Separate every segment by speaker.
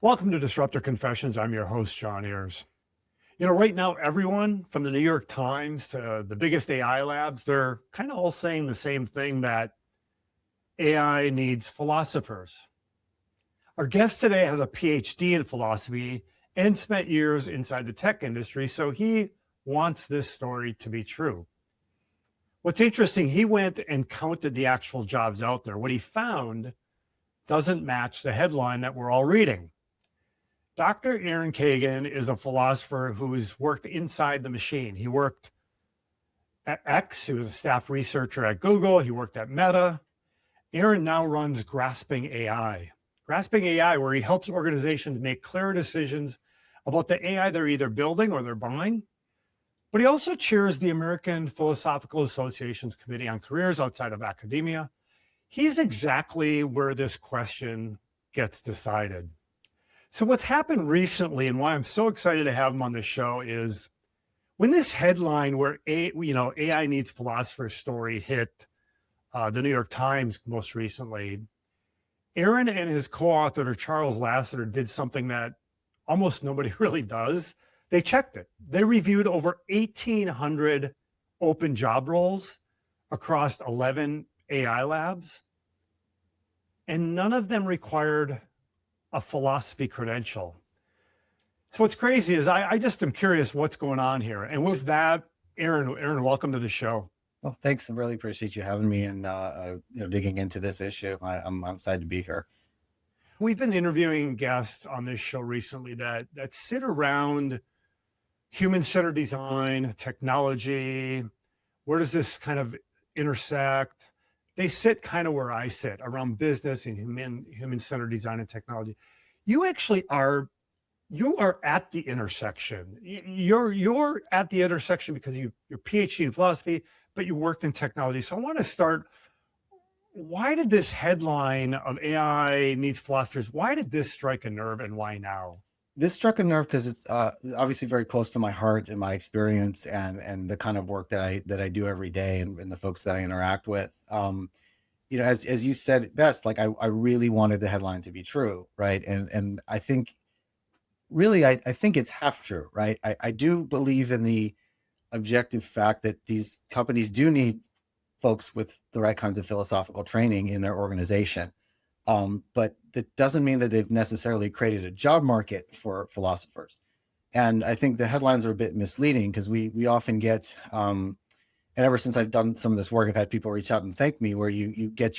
Speaker 1: Welcome to Disruptor Confessions. I'm your host, John Ayers. Right now, everyone from the New York Times to the biggest AI labs, they're kind of all saying the same thing, that AI needs philosophers. Our guest today has a PhD in philosophy and spent years inside the tech industry, so he wants this story to be true. What's interesting, he went and counted the actual jobs out there. What he found doesn't match the headline that we're all reading. Dr. Aaron Kagan is a philosopher who's worked inside the machine. He worked at X, he was a staff researcher at Google, he worked at Meta. Aaron now runs Grasping AI. Grasping AI, where he helps organizations make clearer decisions about the AI they're either building or they're buying. But he also chairs the American Philosophical Association's Committee on Careers outside of academia. He's exactly where this question gets decided. So what's happened recently, and why I'm so excited to have him on the show, is when this headline where AI needs philosophers story hit the New York Times most recently, Aaron and his co-author Charles Lassiter did something that almost nobody really does. They checked it. They reviewed over 1,800 open job roles across 11 AI labs, and none of them required a philosophy credential. So what's crazy is I just am curious what's going on here. And with that, Aaron, welcome to the show.
Speaker 2: Well, thanks. I really appreciate you having me and digging into this issue. I'm excited to be here.
Speaker 1: We've been interviewing guests on this show recently that sit around human-centered design, technology. Where does this kind of intersect? They sit kind of where I sit, around business and human-centered design and technology. You actually are at the intersection. You're at the intersection because you're PhD in philosophy, but you worked in technology. So I want to start, why did this headline of AI needs philosophers, why did this strike a nerve, and why now?
Speaker 2: This struck a nerve because it's obviously very close to my heart and my experience and the kind of work that I do every day and the folks that I interact with. As you said it best, like I really wanted the headline to be true, right? And I think really I think it's half true, right? I do believe in the objective fact that these companies do need folks with the right kinds of philosophical training in their organization. But that doesn't mean that they've necessarily created a job market for philosophers. And I think the headlines are a bit misleading because we often get, and ever since I've done some of this work, I've had people reach out and thank me where you get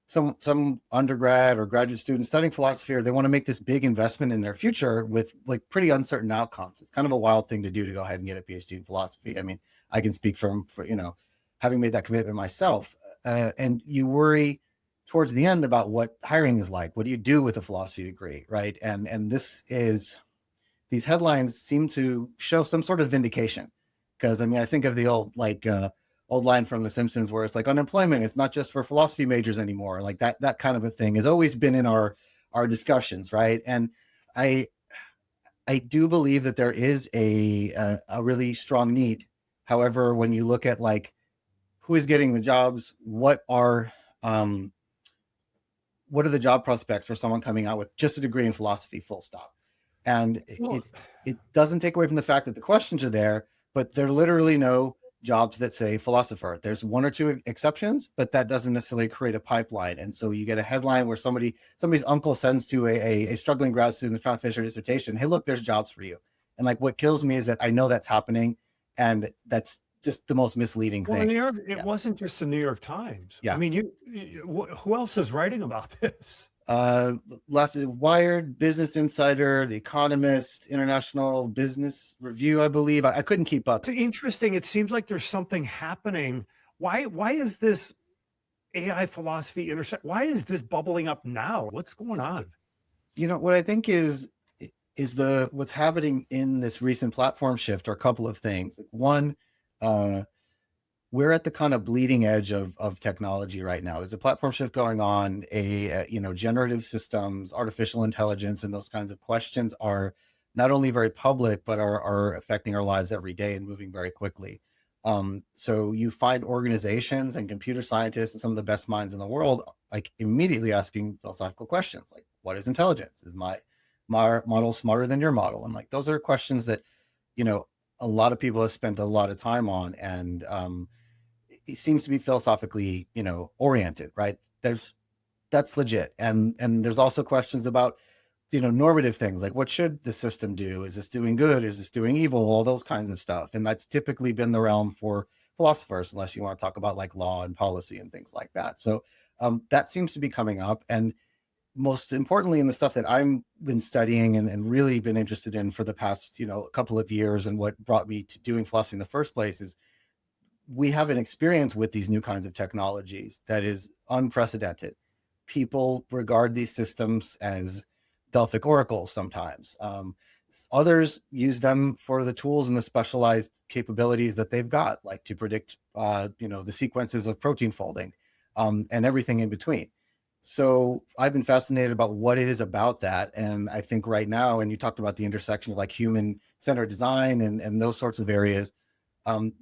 Speaker 2: some undergrad or graduate student studying philosophy, or they want to make this big investment in their future with like pretty uncertain outcomes. It's kind of a wild thing to do to go ahead and get a PhD in philosophy. I mean, I can speak for having made that commitment myself, and you worry towards the end about what hiring is like. What do you do with a philosophy degree, right? And these headlines seem to show some sort of vindication, because I mean, I think of the old line from The Simpsons where it's like, unemployment, it's not just for philosophy majors anymore. Like that kind of a thing has always been in our discussions, right? And I do believe that there is a really strong need. However, when you look at like who is getting the jobs, what are the job prospects for someone coming out with just a degree in philosophy, full stop? And it doesn't take away from the fact that the questions are there, but there are literally no jobs that say philosopher. There's one or two exceptions, but that doesn't necessarily create a pipeline. And so you get a headline where somebody's uncle sends to a struggling grad student trying to finish their dissertation, hey, look, there's jobs for you. And like what kills me is that I know that's happening, and that's just the most misleading thing.
Speaker 1: It wasn't just the New York Times. Yeah. I mean, who else is writing about this?
Speaker 2: Wired, Business Insider, The Economist, International Business Review, I believe. I couldn't keep up.
Speaker 1: It's interesting. It seems like there's something happening. Why is this AI philosophy intersect? Why is this bubbling up now? What's going on?
Speaker 2: What I think is what's happening in this recent platform shift are a couple of things. One, we're at the kind of bleeding edge of technology right now. There's a platform shift going on, generative systems, artificial intelligence, and those kinds of questions are not only very public, but are affecting our lives every day and moving very quickly. So you find organizations and computer scientists and some of the best minds in the world, like immediately asking philosophical questions, like what is intelligence? Is my model smarter than your model? And like, those are questions that, you know, a lot of people have spent a lot of time on, and it seems to be philosophically, you know, oriented, right? That's legit. And there's also questions about, you know, normative things like, what should the system do? Is this doing good? Is this doing evil? All those kinds of stuff. And that's typically been the realm for philosophers, unless you want to talk about like law and policy and things like that. So that seems to be coming up. And most importantly, in the stuff that I've been studying and really been interested in for the past, you know, couple of years, and what brought me to doing philosophy in the first place, is we have an experience with these new kinds of technologies that is unprecedented. People regard these systems as Delphic oracles sometimes. Others use them for the tools and the specialized capabilities that they've got, like to predict, you know, the sequences of protein folding, and everything in between. So I've been fascinated about what it is about that. And I think right now, and you talked about the intersection of like human-centered design and those sorts of areas,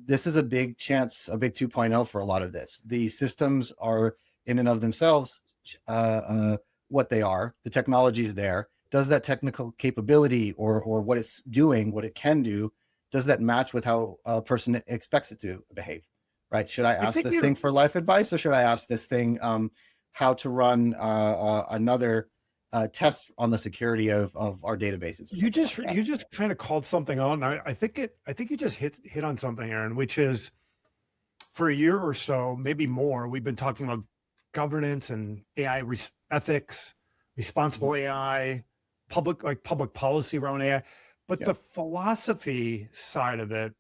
Speaker 2: this is a big chance, a big 2.0 for a lot of this. The systems are in and of themselves what they are. The technology is there. Does that technical capability or what it's doing, what it can do, does that match with how a person expects it to behave? Right? Should I ask this thing for life advice, or should I ask this thing how to run another test on the security of our databases?
Speaker 1: You just kind of called something on. I think you just hit on something, Aaron, which is, for a year or so, maybe more, we've been talking about governance and AI ethics, responsible AI, public policy around AI. But the philosophy side of it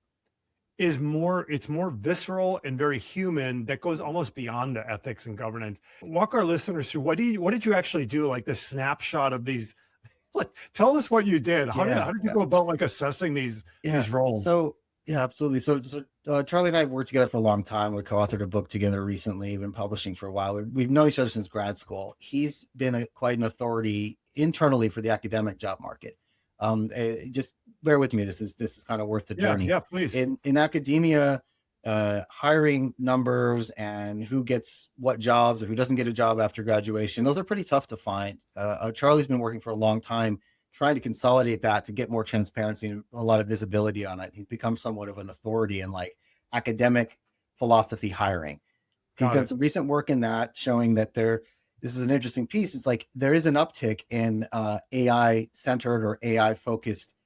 Speaker 1: is it's more visceral and very human, that goes almost beyond the ethics and governance. Walk our listeners through, what did you actually do? Like the snapshot of these, tell us what you did. How did you go about like assessing these roles?
Speaker 2: So yeah, absolutely. So Charlie and I have worked together for a long time. We co-authored a book together recently. We've been publishing for a while. We've known each other since grad school. He's been quite an authority internally for the academic job market. Just bear with me. This is kind of worth the journey.
Speaker 1: Yeah, please.
Speaker 2: In academia, hiring numbers and who gets what jobs or who doesn't get a job after graduation, those are pretty tough to find. Charlie's been working for a long time trying to consolidate that to get more transparency and a lot of visibility on it. He's become somewhat of an authority in like academic philosophy hiring. He's done some recent work in that, showing that this is an interesting piece. It's like there is an uptick in AI centered or AI focused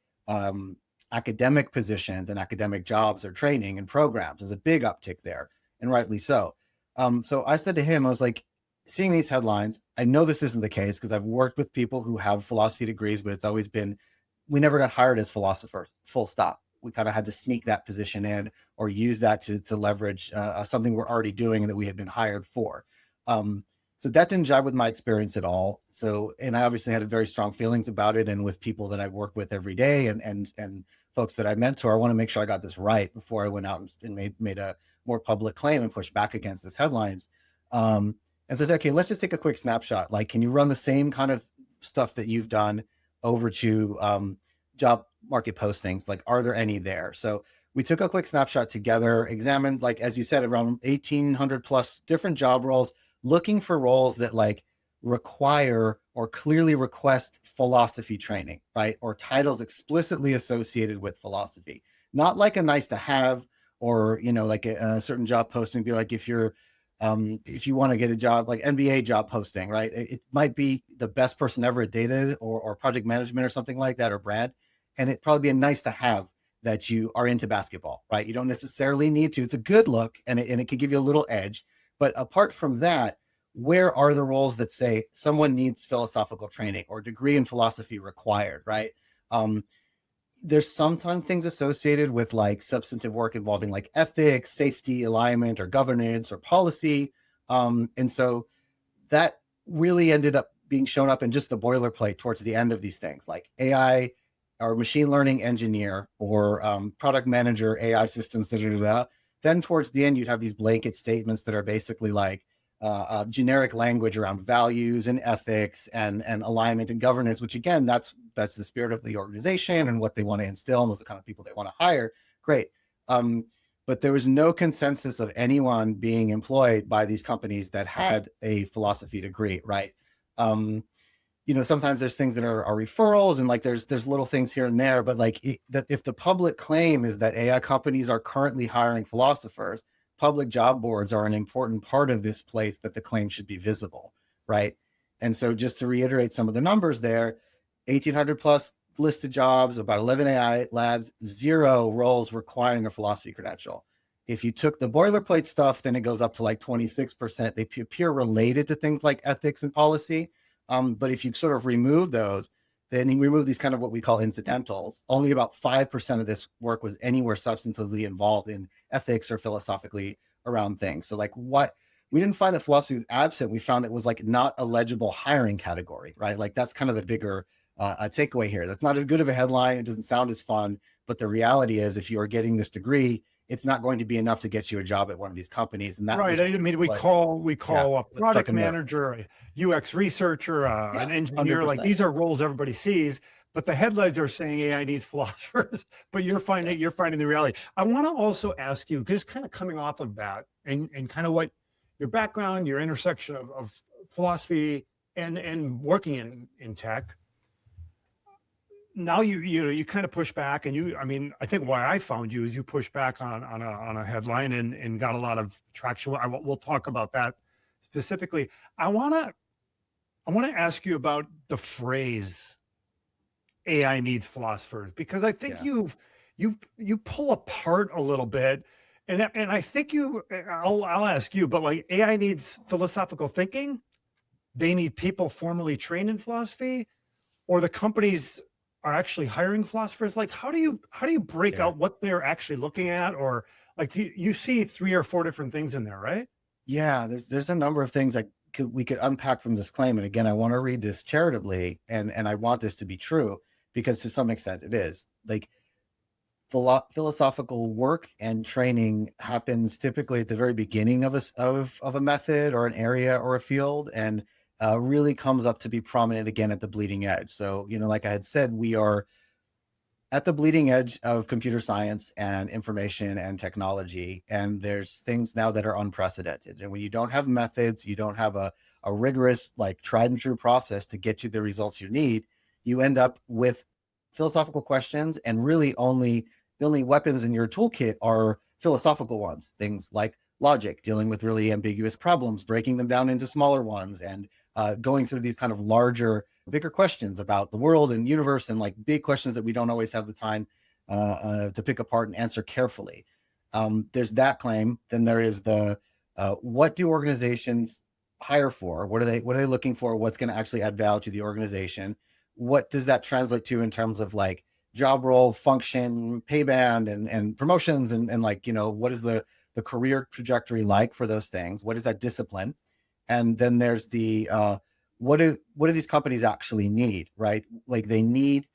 Speaker 2: academic positions and academic jobs or training and programs. There's a big uptick there, and rightly so. So I said to him, I was like, seeing these headlines, I know this isn't the case because I've worked with people who have philosophy degrees, but it's always been, we never got hired as philosophers, full stop. We kind of had to sneak that position in or use that to leverage something we're already doing and that we had been hired for. So that didn't jive with my experience at all. So, and I obviously had very strong feelings about it. And with people that I work with every day and folks that I mentor, I want to make sure I got this right before I went out and made a more public claim and pushed back against these headlines. And so I said, okay, let's just take a quick snapshot. Like, can you run the same kind of stuff that you've done over to job market postings? Like, are there any there? So we took a quick snapshot together, examined, like, as you said, around 1,800 plus different job roles, looking for roles that like require or clearly request philosophy training, right? Or titles explicitly associated with philosophy, not like a nice to have, or, you know, like a certain job posting be like, if you want to get a job, like NBA job posting, right? It might be the best person ever at data or project management or something like that, or Brad. And it'd probably be a nice to have that you are into basketball, right? You don't necessarily need to. It's a good look and it could give you a little edge. But apart from that, where are the roles that say someone needs philosophical training or degree in philosophy required, right? There's sometimes things associated with like substantive work involving like ethics, safety, alignment, or governance or policy. And so that really ended up being shown up in just the boilerplate towards the end of these things, like AI or machine learning engineer or product manager, AI systems, then towards the end, you'd have these blanket statements that are basically like generic language around values and ethics and alignment and governance, which again, that's the spirit of the organization and what they want to instill. And those are the kind of people they want to hire. Great. But there was no consensus of anyone being employed by these companies that had a philosophy degree, right? sometimes there's things that are referrals, and like there's little things here and there, but like that if the public claim is that AI companies are currently hiring philosophers, public job boards are an important part of this place that the claim should be visible, right? And so just to reiterate some of the numbers there, 1,800 plus listed jobs, about 11 AI labs, 0 roles requiring a philosophy credential. If you took the boilerplate stuff, then it goes up to like 26%. They appear related to things like ethics and policy. But if you sort of remove those, then you remove these kind of what we call incidentals. Only about 5% of this work was anywhere substantively involved in ethics or philosophically around things. So like what we didn't find that philosophy was absent. We found it was like not a legible hiring category, right? Like that's kind of the bigger takeaway here. That's not as good of a headline. It doesn't sound as fun, but the reality is if you are getting this degree, it's not going to be enough to get you a job at one of these companies. And that
Speaker 1: right. I mean, we call a product manager, a UX researcher, an engineer.
Speaker 2: 100%.
Speaker 1: Like these are roles everybody sees, but the headlines are saying AI needs philosophers. But you're finding the reality. I want to also ask you, because kind of coming off of that, and kind of what your background, your intersection of philosophy and working in tech. Now you kind of push back, and I think why I found you is you push back on a headline and got a lot of traction. We'll talk about that specifically. I want to ask you about the phrase AI needs philosophers, because I think you pull apart a little bit, and I think I'll ask you, but like AI needs philosophical thinking, they need people formally trained in philosophy, or the companies are actually hiring philosophers. Like how do you break out what they're actually looking at, or like you see 3 or 4 different things in there, right?
Speaker 2: Yeah, there's a number of things we could unpack from this claim. And again, I want to read this charitably, and I want this to be true because to some extent it is. Like philosophical work and training happens typically at the very beginning of a method or an area or a field, and really comes up to be prominent again at the bleeding edge. So, like I had said, we are at the bleeding edge of computer science and information and technology. And there's things now that are unprecedented. And when you don't have methods, you don't have a rigorous, like tried and true process to get you the results you need, you end up with philosophical questions, and really the only weapons in your toolkit are philosophical ones. Things like logic, dealing with really ambiguous problems, breaking them down into smaller ones, and going through these kind of bigger questions about the world and universe, and like big questions that we don't always have the time to pick apart and answer carefully. There's that claim. Then there is the what do organizations hire for? What are they looking for? What's going to actually add value to the organization? What does that translate to in terms of like job role, function, pay band, and promotions, and like, what is the career trajectory like for those things? What is that discipline? And then there's the what do these companies actually need, right? Like they need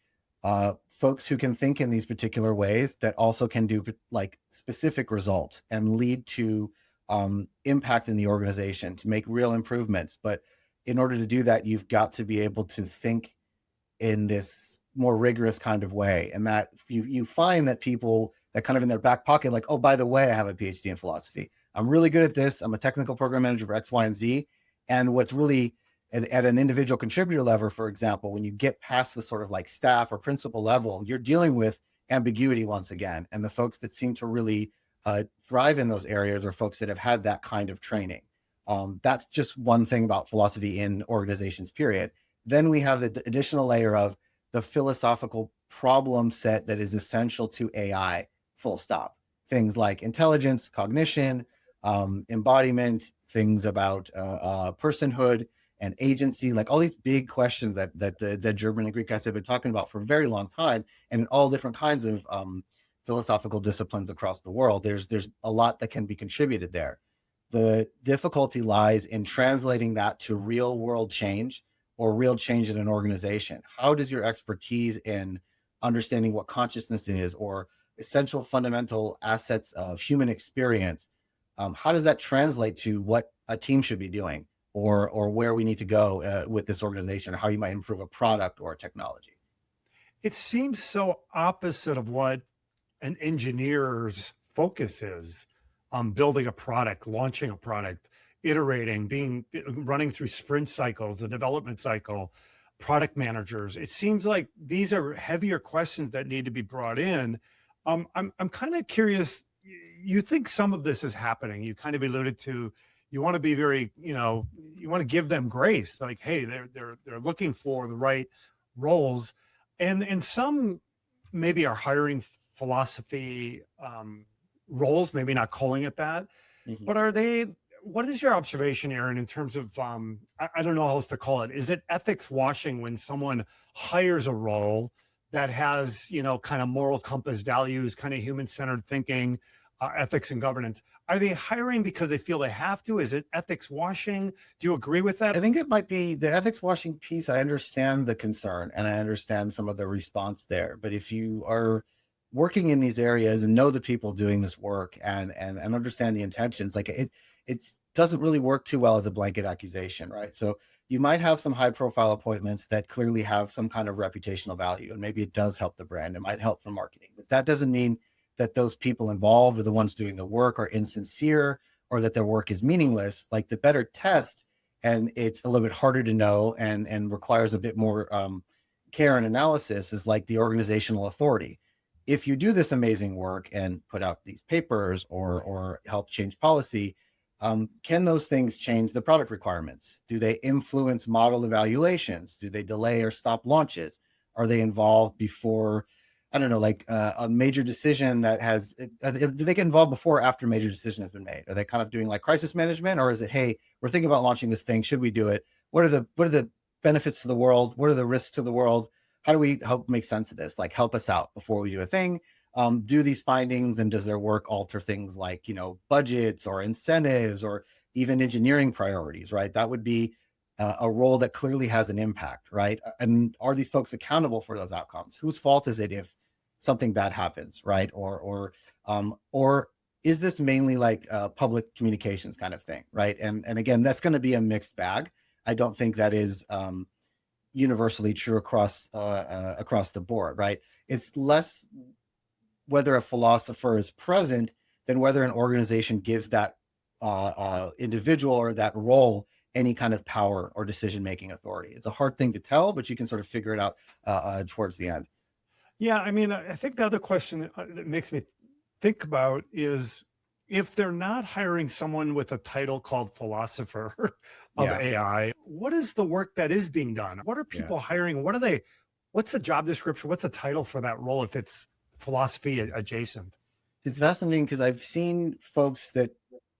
Speaker 2: folks who can think in these particular ways that also can do like specific results and lead to impact in the organization to make real improvements. But in order to do that, you've got to be able to think in this more rigorous kind of way. And that you find that people that kind of in their back pocket, like, oh, by the way, I have a PhD in philosophy. I'm really good at this. I'm a technical program manager for X, Y, and Z. And what's really at an individual contributor level, for example, when you get past the sort of like staff or principal level, you're dealing with ambiguity once again. And the folks that seem to really thrive in those areas are folks that have had that kind of training. That's just one thing about philosophy in organizations, period. Then we have the additional layer of the philosophical problem set that is essential to AI, full stop. Things like intelligence, cognition, embodiment, things about personhood and agency, like all these big questions that the German and Greek guys have been talking about for a very long time, and in all different kinds of philosophical disciplines across the world. There's a lot that can be contributed there. The difficulty lies in translating that to real world change or real change in an organization. How does your expertise in understanding what consciousness is, or essential fundamental assets of human experience, how does that translate to what a team should be doing, or where we need to go with this organization, or how you might improve a product or a technology?
Speaker 1: It seems so opposite of what an engineer's focus is on building a product, launching a product, iterating, running through sprint cycles, the development cycle. product managers. It seems like these are heavier questions that need to be brought in. I'm kind of curious. You think some of this is happening? You kind of alluded to. You want to be very, you want to give them grace. Like, hey, they're looking for the right roles, and some maybe are hiring philosophy roles, maybe not calling it that,
Speaker 2: Mhm.
Speaker 1: but are they? What is your observation, Aaron, in terms of I don't know how else to call it. Is it ethics washing when someone hires a role that has, kind of moral compass, values, kind of human centered thinking, ethics and governance? Are they hiring because they feel they have to? Is it ethics washing? Do you agree with that?
Speaker 2: I think it might be the ethics washing piece. I understand the concern and I understand some of the response there. But if you are working in these areas and know the people doing this work and understand the intentions, like it doesn't really work too well as a blanket accusation, right? So you might have some high profile appointments that clearly have some kind of reputational value, and maybe it does help the brand. It might help for marketing, but that doesn't mean that those people involved or the ones doing the work are insincere or that their work is meaningless. Like the better test, and it's a little bit harder to know and requires a bit more care and analysis, is like the organizational authority. If you do this amazing work and put out these papers or help change policy, can those things change the product requirements? Do they influence model evaluations? Do they delay or stop launches? Are they involved before, I don't know, like a major decision that has, do they get involved before or after a major decision has been made? Are they kind of doing like crisis management, or is it, hey, we're thinking about launching this thing, should we do it? What are the benefits to the world? What are the risks to the world? How do we help make sense of this? Like, help us out before we do a thing. Do these findings and does their work alter things like, budgets or incentives or even engineering priorities, right? That would be a role that clearly has an impact, right? And are these folks accountable for those outcomes? Whose fault is it if something bad happens, right? Or is this mainly like public communications kind of thing, right? And again, that's going to be a mixed bag. I don't think that is universally true across the board, right? It's less whether a philosopher is present than whether an organization gives that individual or that role any kind of power or decision-making authority. It's a hard thing to tell, but you can sort of figure it out towards the end.
Speaker 1: Yeah, I mean, I think the other question that makes me think about is if they're not hiring someone with a title called philosopher of
Speaker 2: Yeah,
Speaker 1: AI, what is the work that is being done? What are
Speaker 2: yeah.
Speaker 1: people hiring? What's the job description? What's the title for that role if it's philosophy adjacent?
Speaker 2: It's fascinating because I've seen folks that,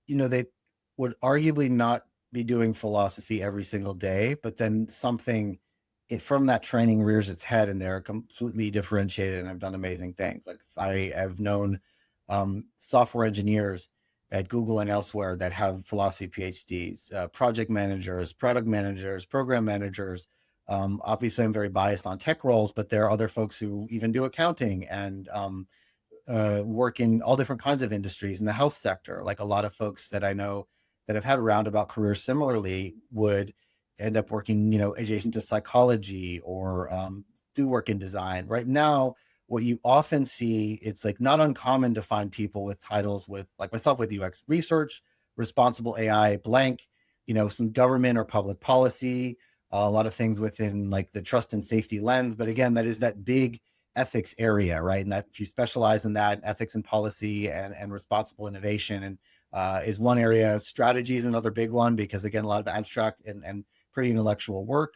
Speaker 2: they would arguably not be doing philosophy every single day, but then something from that training rears its head and they're completely differentiated and have done amazing things. Like I have known software engineers at Google and elsewhere that have philosophy PhDs, project managers, product managers, program managers. Obviously, I'm very biased on tech roles, but there are other folks who even do accounting and work in all different kinds of industries in the health sector. Like a lot of folks that I know that have had roundabout careers similarly would end up working, adjacent to psychology or do work in design. Right now, what you often see, it's like not uncommon to find people with titles with, like myself, with UX research, responsible AI, blank, some government or public policy, a lot of things within like the trust and safety lens. But again, that is that big ethics area, right? And that if you specialize in that, ethics and policy and responsible innovation and is one area. Strategy is another big one because again, a lot of abstract and pretty intellectual work.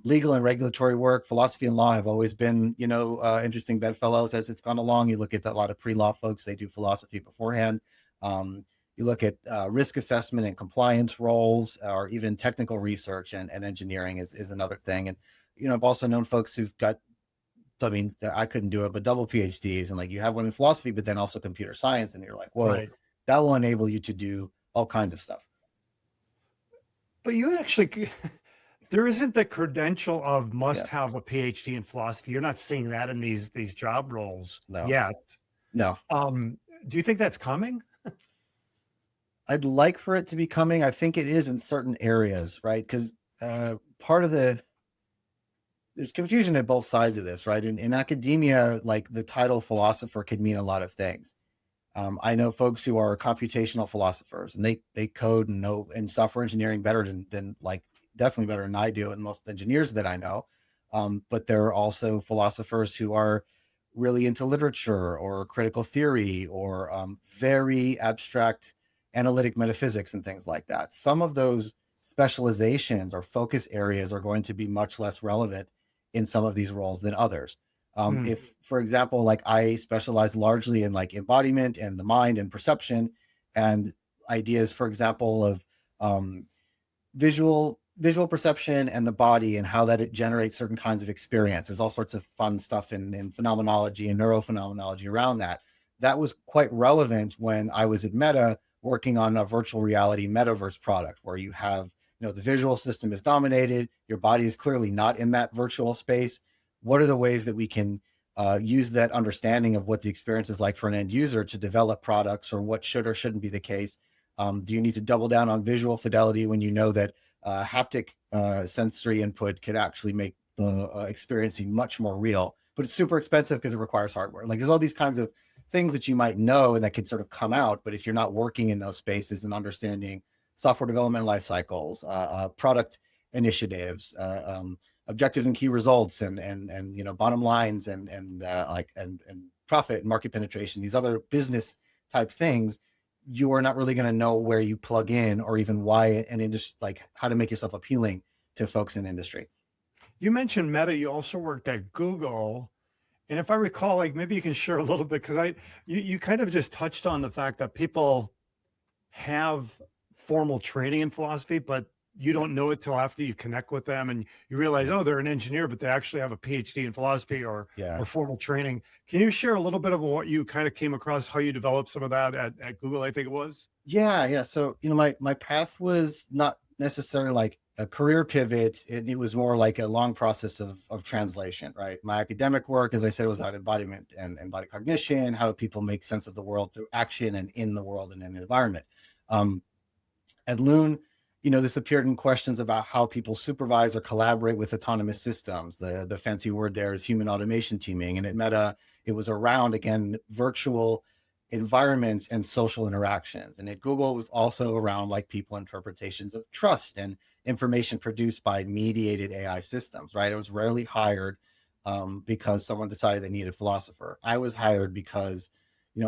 Speaker 2: Legal and regulatory work, philosophy and law have always been, interesting bedfellows as it's gone along. You look at a lot of pre-law folks, they do philosophy beforehand. You look at risk assessment and compliance roles, or even technical research and engineering is another thing. And, I've also known folks who've got, I mean, I couldn't do it, but double PhDs, and like you have one in philosophy, but then also computer science. And you're like, whoa,
Speaker 1: Right.
Speaker 2: that will enable you to do all kinds of stuff.
Speaker 1: But you actually, there isn't the credential of must
Speaker 2: Yeah.
Speaker 1: have a PhD in philosophy. You're not seeing that in these job roles
Speaker 2: No.
Speaker 1: yet.
Speaker 2: No.
Speaker 1: Do you think that's coming?
Speaker 2: I'd like for it to be coming. I think it is in certain areas, right? Because part of there's confusion at both sides of this, right? In academia, like the title philosopher could mean a lot of things. I know folks who are computational philosophers and they code and know in software engineering better than like definitely better than I do, and most engineers that I know. But there are also philosophers who are really into literature or critical theory or very abstract analytic metaphysics and things like that. Some of those specializations or focus areas are going to be much less relevant in some of these roles than others.
Speaker 1: Hmm.
Speaker 2: If, for example, like I specialize largely in like embodiment and the mind and perception and ideas, for example, of um, visual perception and the body and how that it generates certain kinds of experience. There's all sorts of fun stuff in phenomenology and neurophenomenology around that. That was quite relevant when I was at Meta working on a virtual reality metaverse product where you have, the visual system is dominated, your body is clearly not in that virtual space. What are the ways that we can use that understanding of what the experience is like for an end user to develop products, or what should or shouldn't be the case? Do you need to double down on visual fidelity when you know that haptic sensory input could actually make the experiencing much more real, but it's super expensive because it requires hardware? Like, there's all these kinds of things that you might know and that could sort of come out, but if you're not working in those spaces and understanding software development life cycles, product initiatives, objectives and key results, and bottom lines, and profit and market penetration, these other business type things, you are not really going to know where you plug in, or even why an industry, like how to make yourself appealing to folks in industry.
Speaker 1: You mentioned Meta. You also worked at Google. And if I recall, like maybe you can share a little bit, because you kind of just touched on the fact that people have formal training in philosophy, but you don't know it till after you connect with them and you realize,
Speaker 2: Yeah.
Speaker 1: oh, they're an engineer, but they actually have a PhD in philosophy
Speaker 2: Yeah.
Speaker 1: or formal training. Can you share a little bit of what you kind of came across, how you developed some of that at Google, I think it was?
Speaker 2: Yeah. So, my path was not necessarily like a career pivot. It was more like a long process of translation, right? My academic work, as I said, was about embodiment and embodied cognition. How do people make sense of the world through action and in the world and in the environment? Um, at Loon, this appeared in questions about how people supervise or collaborate with autonomous systems. The fancy word there is human automation teaming. And at Meta, it was around, again, virtual environments and social interactions. And at Google, it was also around like people interpretations of trust and information produced by mediated AI systems, right? It was rarely hired because someone decided they needed a philosopher. I was hired because,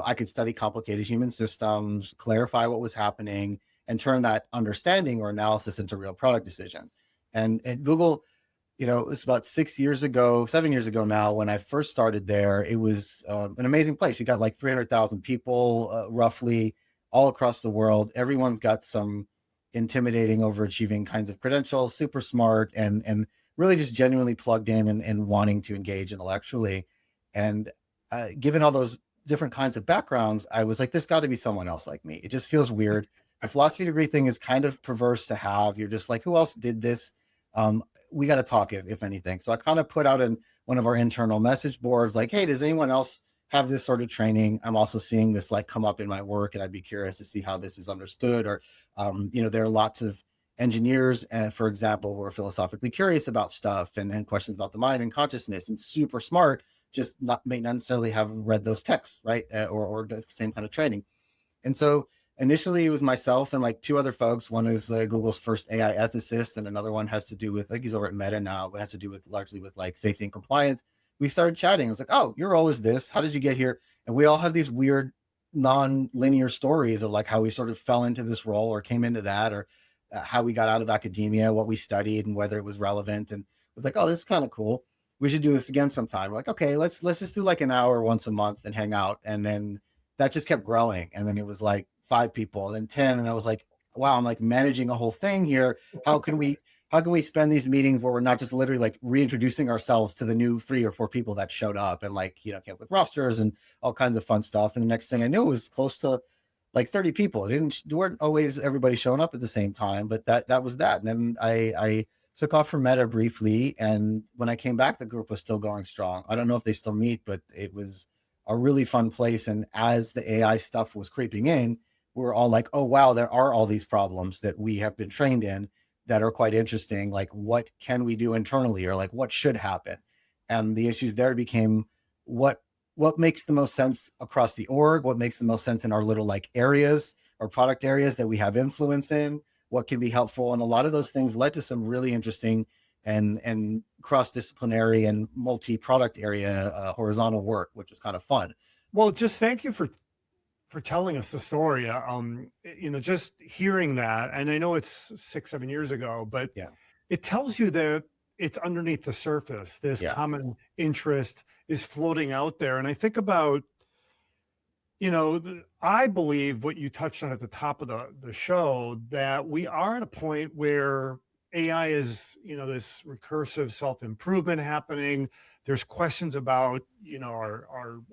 Speaker 2: I could study complicated human systems, clarify what was happening, and turn that understanding or analysis into real product decisions. And at Google, it was about 7 years ago now, when I first started there. It was an amazing place. You got like 300,000 people roughly all across the world. Everyone's got some intimidating, overachieving kinds of credentials, super smart, and really just genuinely plugged in and wanting to engage intellectually. And given all those different kinds of backgrounds, I was like, there's got to be someone else like me. It just feels weird. The philosophy degree thing is kind of perverse to have. You're just like, who else did this? We got to talk, if anything. So I kind of put out in one of our internal message boards, like, hey, does anyone else have this sort of training? I'm also seeing this like come up in my work, and I'd be curious to see how this is understood. Or, there are lots of engineers, for example, who are philosophically curious about stuff and questions about the mind and consciousness, and super smart, just may not necessarily have read those texts, right? Or the same kind of training. And so initially it was myself and like two other folks. One is Google's first AI ethicist, and another one has to do with, like, he's over at Meta now, but has to do with largely with like safety and compliance. We started chatting. I was like, oh, your role is this. How did you get here? And we all had these weird non-linear stories of like how we sort of fell into this role or came into that, or how we got out of academia, what we studied, and whether it was relevant. And it was like, oh, this is kind of cool. We should do this again sometime. We're like, okay, let's just do like an hour once a month and hang out. And then that just kept growing. And then it was like 5 people, then 10. And I was like, wow, I'm like managing a whole thing here. How can we spend these meetings where we're not just literally like reintroducing ourselves to the new 3 or 4 people that showed up, and like, came up with rosters and all kinds of fun stuff. And the next thing I knew, it was close to like 30 people. It weren't always everybody showing up at the same time, but that was that. And then I took off from Meta briefly. And when I came back, the group was still going strong. I don't know if they still meet, but it was a really fun place. And as the AI stuff was creeping in, we were all like, oh, wow, there are all these problems that we have been trained in that are quite interesting. Like, what can we do internally, or like what should happen? And the issues there became what makes the most sense across the org, what makes the most sense in our little like areas or product areas that we have influence in, what can be helpful. And a lot of those things led to some really interesting and cross-disciplinary and multi-product area horizontal work, which was kind of fun.
Speaker 1: Well, just thank you for telling us the story. Just hearing that, and I know it's 6, 7 years ago, but
Speaker 2: Yeah.
Speaker 1: it tells you that it's underneath the surface. This
Speaker 2: Yeah.
Speaker 1: common interest is floating out there. And I think about, I believe what you touched on at the top of the show, that we are at a point where AI is, this recursive self-improvement happening. There's questions about,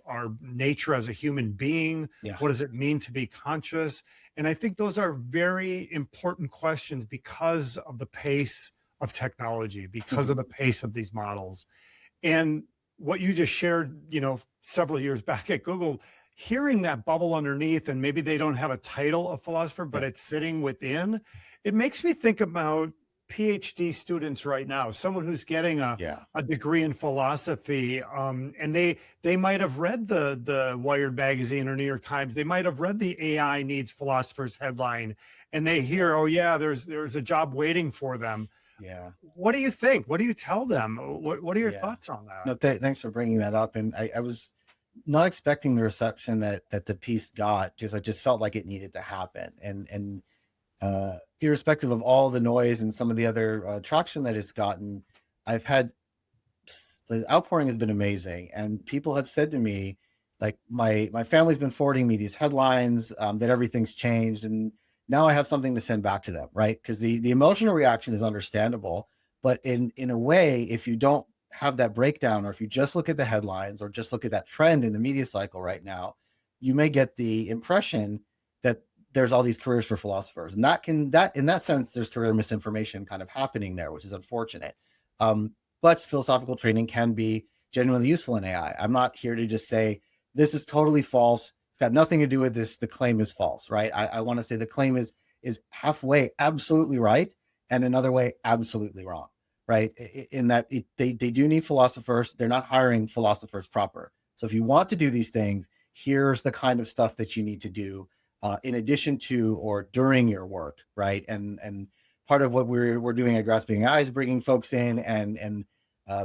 Speaker 1: our nature as a human being.
Speaker 2: Yeah.
Speaker 1: What does it mean to be conscious? And I think those are very important questions because of the pace of technology, because of the pace of these models. And what you just shared, several years back at Google, hearing that bubble underneath, and maybe they don't have a title of philosopher, but it's sitting within, it makes me think about PhD students right now, someone who's getting a degree in philosophy, and they might have read the Wired magazine or New York Times. They might have read the AI needs philosophers headline, and they hear, oh yeah, there's a job waiting for them.
Speaker 2: Yeah.
Speaker 1: What do you think? What do you tell them? What are your thoughts on that?
Speaker 2: No, thanks for bringing that up. And I was not expecting the reception that the piece got, because I just felt like it needed to happen. And irrespective of all the noise and some of the other traction that it's gotten, I've had, the outpouring has been amazing. And people have said to me, like, my family's been forwarding me these headlines, that everything's changed. And now I have something to send back to them, right? Because the emotional reaction is understandable. But in a way, if you don't have that breakdown, or if you just look at the headlines or just look at that trend in the media cycle right now, you may get the impression that there's all these careers for philosophers. And that in that sense, there's career misinformation kind of happening there, which is unfortunate. But philosophical training can be genuinely useful in AI. I'm not here to just say, this is totally false. It's got nothing to do with this. The claim is false, right? I want to say the claim is halfway absolutely right, and another way absolutely wrong, right? In that they do need philosophers. They're not hiring philosophers proper. So if you want to do these things, here's the kind of stuff that you need to do in addition to or during your work, right? And part of what we're doing at Grasping AI is bringing folks in and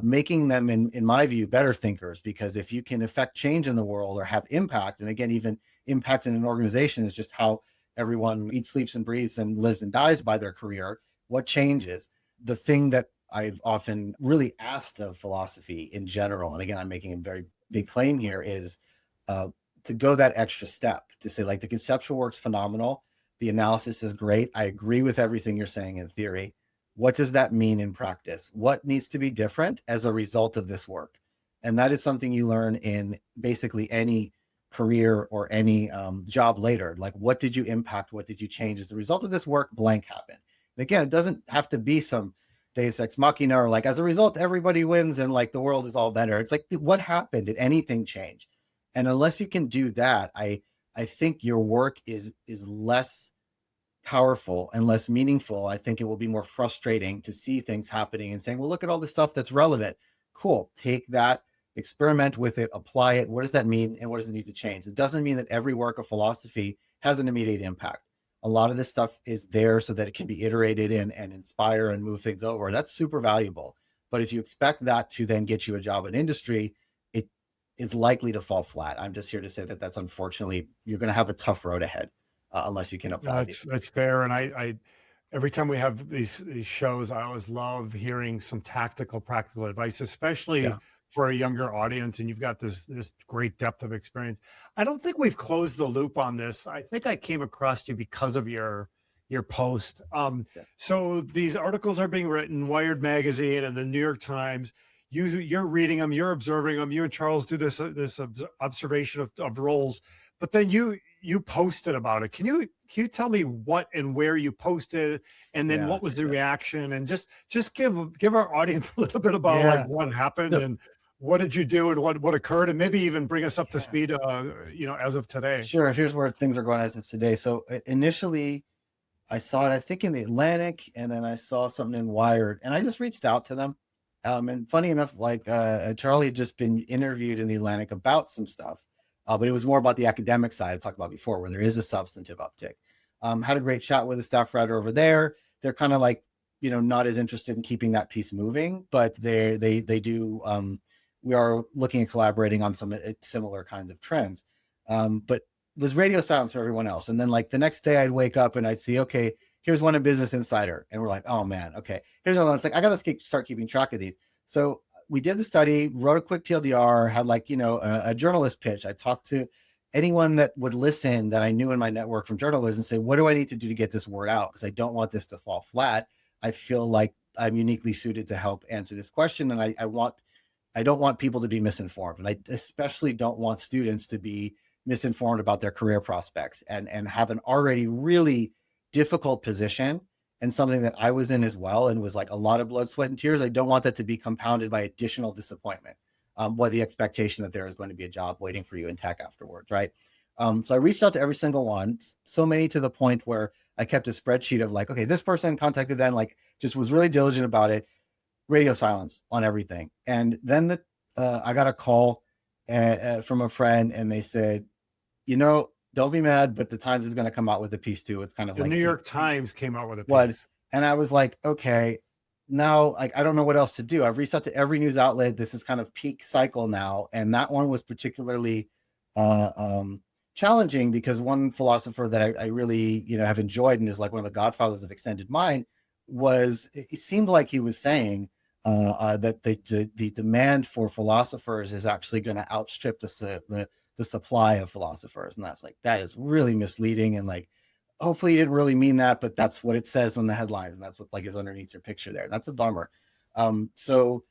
Speaker 2: making them, in my view, better thinkers. Because if you can affect change in the world or have impact, and again, even impact in an organization is just how everyone eats, sleeps, and breathes and lives and dies by their career. What changes? The thing that I've often really asked of philosophy in general, and again, I'm making a very big claim here, is to go that extra step, to say, like, the conceptual work's phenomenal. The analysis is great. I agree with everything you're saying in theory. What does that mean in practice? What needs to be different as a result of this work? And that is something you learn in basically any career or any job later. Like, what did you impact? What did you change as a result of this work? Blank happened. And again, it doesn't have to be some Deus Ex Machina, or like, as a result, everybody wins and like the world is all better. It's like, what happened? Did anything change? And unless you can do that, I think your work is less powerful and less meaningful. I think it will be more frustrating to see things happening and saying, well, look at all this stuff that's relevant. Cool. Take that, experiment with it, apply it. What does that mean? And what does it need to change? It doesn't mean that every work of philosophy has an immediate impact. A lot of this stuff is there so that it can be iterated in and inspire and move things over. That's super valuable. But if you expect that to then get you a job in industry, it is likely to fall flat. I'm just here to say that that's, unfortunately, you're going to have a tough road ahead unless you can apply these.
Speaker 1: That's fair. And I every time we have these shows, I always love hearing some tactical, practical advice, especially for a younger audience. And you've got this great depth of experience. I don't think we've closed the loop on this. I think I came across you because of your post. So these articles are being written, Wired magazine and the New York Times. You're reading them, you're observing them. You and Charles do this observation of roles, but then you posted about it. Can you tell me what and where you posted, and then what was the reaction, and just give our audience a little bit about like what happened and what did you do and what occurred, and maybe even bring us up to speed, as of today.
Speaker 2: Sure. Here's where things are going as of today. So initially, I saw it, I think, in the Atlantic, and then I saw something in Wired, and I just reached out to them. And funny enough, like Charlie had just been interviewed in the Atlantic about some stuff, but it was more about the academic side I talked about before, where there is a substantive uptick. Had a great chat with the staff writer over there. They're kind of like, not as interested in keeping that piece moving, but they do. We are looking at collaborating on some similar kinds of trends. But was radio silence for everyone else. And then like the next day I'd wake up and I'd see, okay, here's one in Business Insider. And we're like, oh man, okay. Here's another one. It's like, I got to start keeping track of these. So we did the study, wrote a quick TLDR, had like, a journalist pitch. I talked to anyone that would listen that I knew in my network from journalism and say, what do I need to do to get this word out? Because I don't want this to fall flat. I feel like I'm uniquely suited to help answer this question. And I don't want people to be misinformed. And I especially don't want students to be misinformed about their career prospects and have an already really difficult position and something that I was in as well. And was like a lot of blood, sweat, and tears. I don't want that to be compounded by additional disappointment. What the expectation that there is going to be a job waiting for you in tech afterwards, right? So I reached out to every single one, so many to the point where I kept a spreadsheet of like, okay, this person contacted them, like just was really diligent about it, radio silence on everything. And then I got a call from a friend and they said, don't be mad, but the Times is going to come out with a piece too. It's kind of
Speaker 1: The
Speaker 2: like
Speaker 1: New York Times came out with a
Speaker 2: what?
Speaker 1: piece.
Speaker 2: And I was like, okay, now like I don't know what else to do. I've reached out to every news outlet. This is kind of peak cycle now, and that one was particularly challenging because one philosopher that I really have enjoyed and is like one of the godfathers of extended mind was, it seemed like he was saying that the demand for philosophers is actually going to outstrip the supply of philosophers, and that's like, that is really misleading. And like, hopefully he didn't really mean that, but that's what it says on the headlines, and that's what like is underneath your picture there. That's a bummer. So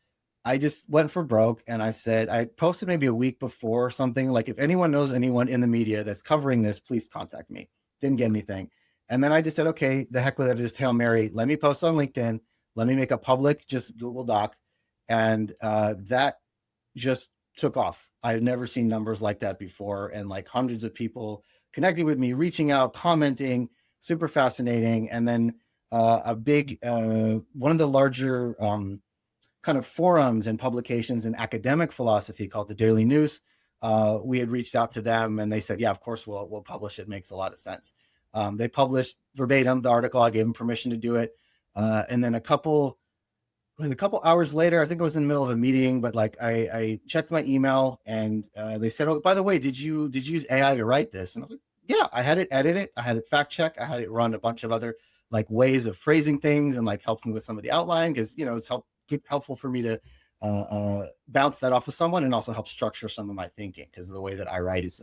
Speaker 2: I just went for broke, and I said, I posted maybe a week before or something, like, if anyone knows anyone in the media that's covering this, please contact me. Didn't get anything. And then I just said, okay, the heck with it, just Hail Mary, let me post on LinkedIn, let me make a public just Google Doc. And that just took off. I've never seen numbers like that before. And like hundreds of people connecting with me, reaching out, commenting, super fascinating. And then a big, one of the larger kind of forums and publications in academic philosophy called the Daily News, we had reached out to them and they said, yeah, of course, we'll publish it. Makes a lot of sense. They published verbatim the article. I gave them permission to do it. And then a couple hours later, I think I was in the middle of a meeting, but like I checked my email and they said, oh, by the way, did you use AI to write this? And I was like, yeah, I had it edit it. I had it fact check. I had it run a bunch of other like ways of phrasing things and like helped me with some of the outline because, it's helpful for me to bounce that off of someone and also help structure some of my thinking because the way that I write is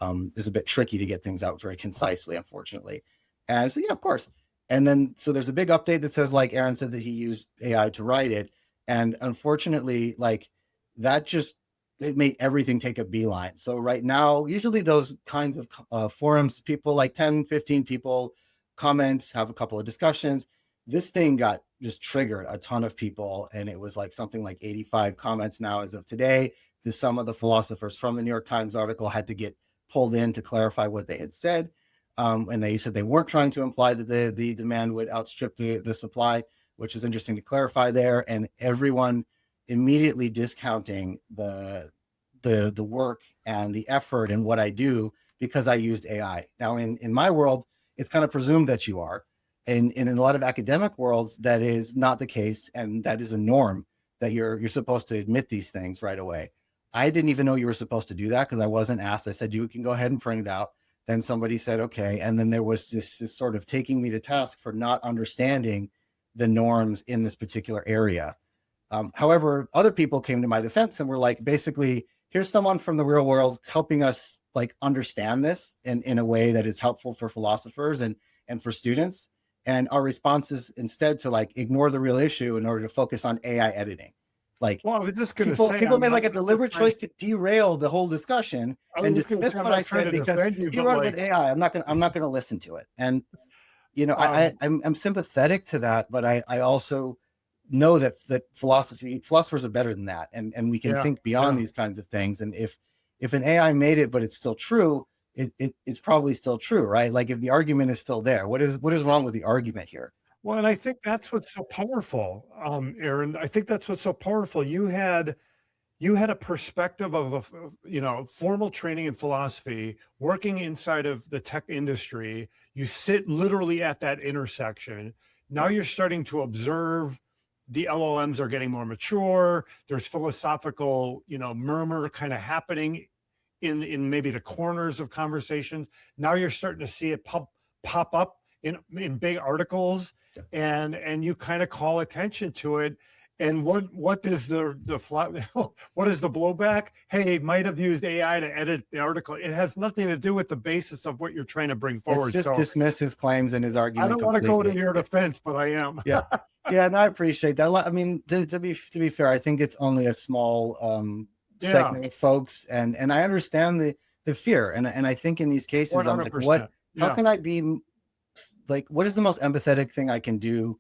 Speaker 2: a bit tricky to get things out very concisely, unfortunately. And so, yeah, of course. And then, so there's a big update that says, like Aaron said, that he used AI to write it. And unfortunately, like that it made everything take a beeline. So right now, usually those kinds of forums, people like 10, 15 people comment, have a couple of discussions. This thing got just triggered a ton of people. And it was like something like 85 comments now as of today. Some of the philosophers from the New York Times article had to get pulled in to clarify what they had said. And they said they weren't trying to imply that the demand would outstrip the supply, which is interesting to clarify there. And everyone immediately discounting the work and the effort and what I do because I used AI. Now, in my world, it's kind of presumed that you are. And in a lot of academic worlds, that is not the case. And that is a norm that you're supposed to admit these things right away. I didn't even know you were supposed to do that because I wasn't asked. I said, you can go ahead and print it out. Then somebody said, okay. And then there was this sort of taking me to task for not understanding the norms in this particular area. However, other people came to my defense and were like, basically, here's someone from the real world helping us like understand this in a way that is helpful for philosophers and for students. And our response is instead to like ignore the real issue in order to focus on AI editing. Like,
Speaker 1: well, I was just going to say,
Speaker 2: people made like a deliberate choice to derail the whole discussion and dismiss what I said because he wrote with AI. I'm not going to listen to it. And I'm sympathetic to that, but I also know that philosophers are better than that, and we can think beyond these kinds of things. And if an AI made it, but it's still true, it's probably still true, right? Like if the argument is still there, what is wrong with the argument here?
Speaker 1: Well, and I think that's what's so powerful, Aaron. I think that's what's so powerful. You had you had a perspective of formal training in philosophy, working inside of the tech industry. You sit literally at that intersection. Now you're starting to observe the LLMs are getting more mature. There's philosophical, murmur kind of happening in maybe the corners of conversations. Now you're starting to see it pop up in big articles, and you kind of call attention to it. And what is what is the blowback? Hey, it might have used AI to edit the article. It has nothing to do with the basis of what you're trying to bring forward.
Speaker 2: Let's just dismiss his claims and his argument.
Speaker 1: I don't want to go to your defense, but I am.
Speaker 2: Yeah, and I appreciate that. I mean, to be fair, I think it's only a small segment of folks, and I understand the fear, and I think in these cases, 100%. I'm like, what? How can I be like? What is the most empathetic thing I can do?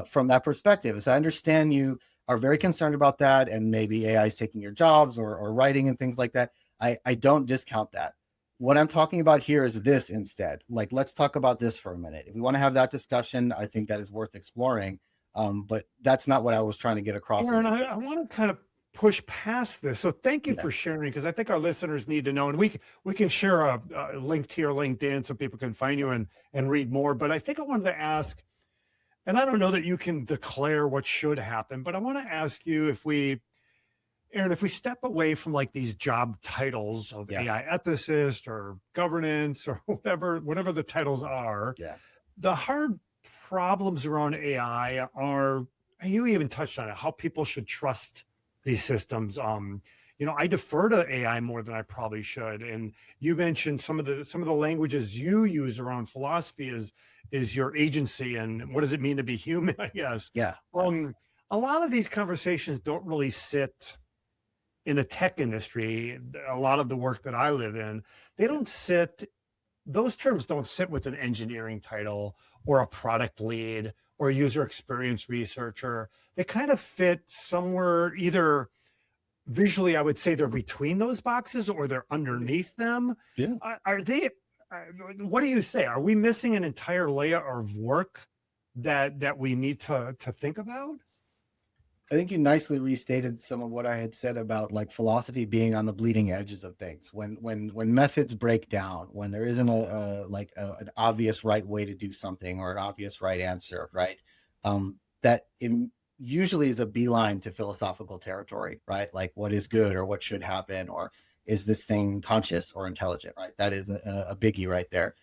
Speaker 2: From that perspective, as I understand, you are very concerned about that, and maybe AI is taking your jobs or writing and things like that. I don't discount that. What I'm talking about here is this instead. Like, let's talk about this for a minute. If we want to have that discussion, I think that is worth exploring. But that's not what I was trying to get across.
Speaker 1: Aaron, I want to kind of push past this. So thank you for sharing, because I think our listeners need to know, and we can share a link to your LinkedIn so people can find you and read more. But I think I wanted to ask, and I don't know that you can declare what should happen, but I want to ask you, Aaron, if we step away from like these job titles of AI ethicist or governance or whatever the titles are, the hard problems around AI are, and you even touched on it, how people should trust these systems. I defer to AI more than I probably should. And you mentioned some of the languages you use around philosophy is your agency and what does it mean to be human, I guess.
Speaker 2: Yeah.
Speaker 1: A lot of these conversations don't really sit in the tech industry. A lot of the work that I live in, those terms don't sit with an engineering title or a product lead or a user experience researcher. They kind of fit somewhere, either visually, I would say they're between those boxes or they're underneath them.
Speaker 2: Yeah.
Speaker 1: Are they, what do you say? Are we missing an entire layer of work that we need to think about?
Speaker 2: I think you nicely restated some of what I had said about like philosophy being on the bleeding edges of things. When methods break down, when there isn't an obvious right way to do something or an obvious right answer, right? That usually is a beeline to philosophical territory, right? Like what is good or what should happen, or is this thing conscious or intelligent, right? That is a biggie right there.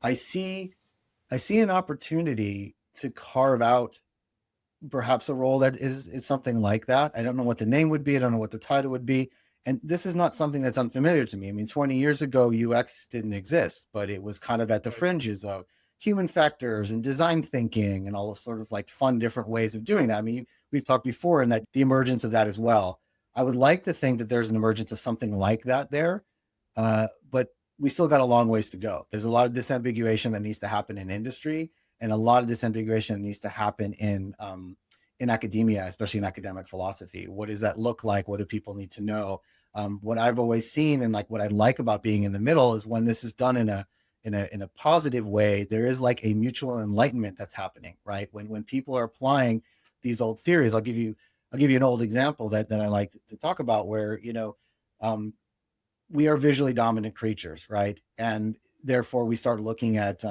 Speaker 2: I see an opportunity to carve out perhaps a role that is something like that. I don't know what the name would be. I don't know what the title would be. And this is not something that's unfamiliar to me. I mean, 20 years ago, UX didn't exist, but it was kind of at the fringes of human factors and design thinking and all the sort of like fun, different ways of doing that. I mean, we've talked before and that the emergence of that as well. I would like to think that there's an emergence of something like that there, but we still got a long ways to go. There's a lot of disambiguation that needs to happen in industry, and a lot of disambiguation needs to happen in academia, especially in academic philosophy. What does that look like? What do people need to know? What I've always seen, and like what I like about being in the middle, is when this is done in a positive way, there is like a mutual enlightenment that's happening, right? When people are applying these old theories, I'll give you an old example that I like to talk about, where we are visually dominant creatures, right? And therefore we start looking at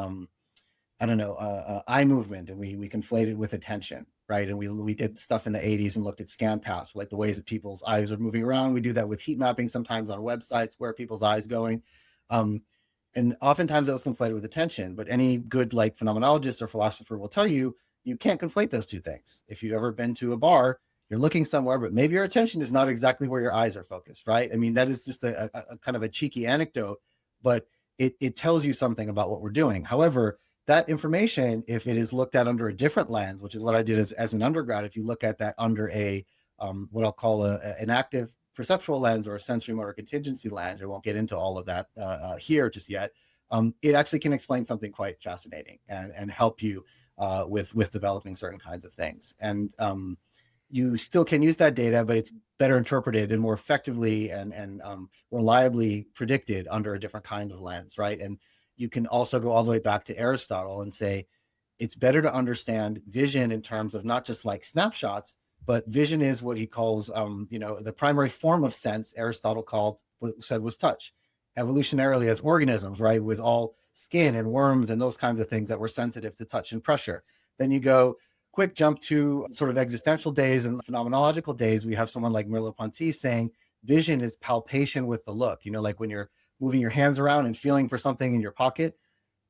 Speaker 2: eye movement, and we conflate it with attention, right? And we did stuff in the 80s and looked at scan paths, like the ways that people's eyes are moving around. We do that with heat mapping sometimes on websites, where people's eyes going. And oftentimes that was conflated with attention, but any good like phenomenologist or philosopher will tell you, you can't conflate those two things. If you've ever been to a bar, you're looking somewhere, but maybe your attention is not exactly where your eyes are focused, right? I mean, that is just a kind of a cheeky anecdote, but it tells you something about what we're doing. However, that information, if it is looked at under a different lens, which is what I did as an undergrad, if you look at that under a what I'll call an active perceptual lens or a sensory motor contingency lens, I won't get into all of that here just yet. It actually can explain something quite fascinating and help you with developing certain kinds of things. And you still can use that data, but it's better interpreted and more effectively and reliably predicted under a different kind of lens, right? And you can also go all the way back to Aristotle and say, it's better to understand vision in terms of not just like snapshots, but vision is what he calls, the primary form of sense. Aristotle said was touch, evolutionarily as organisms, right? With all skin and worms and those kinds of things that were sensitive to touch and pressure. Then you go quick jump to sort of existential days and phenomenological days. We have someone like Merleau-Ponty saying vision is palpation with the look, like when you're moving your hands around and feeling for something in your pocket.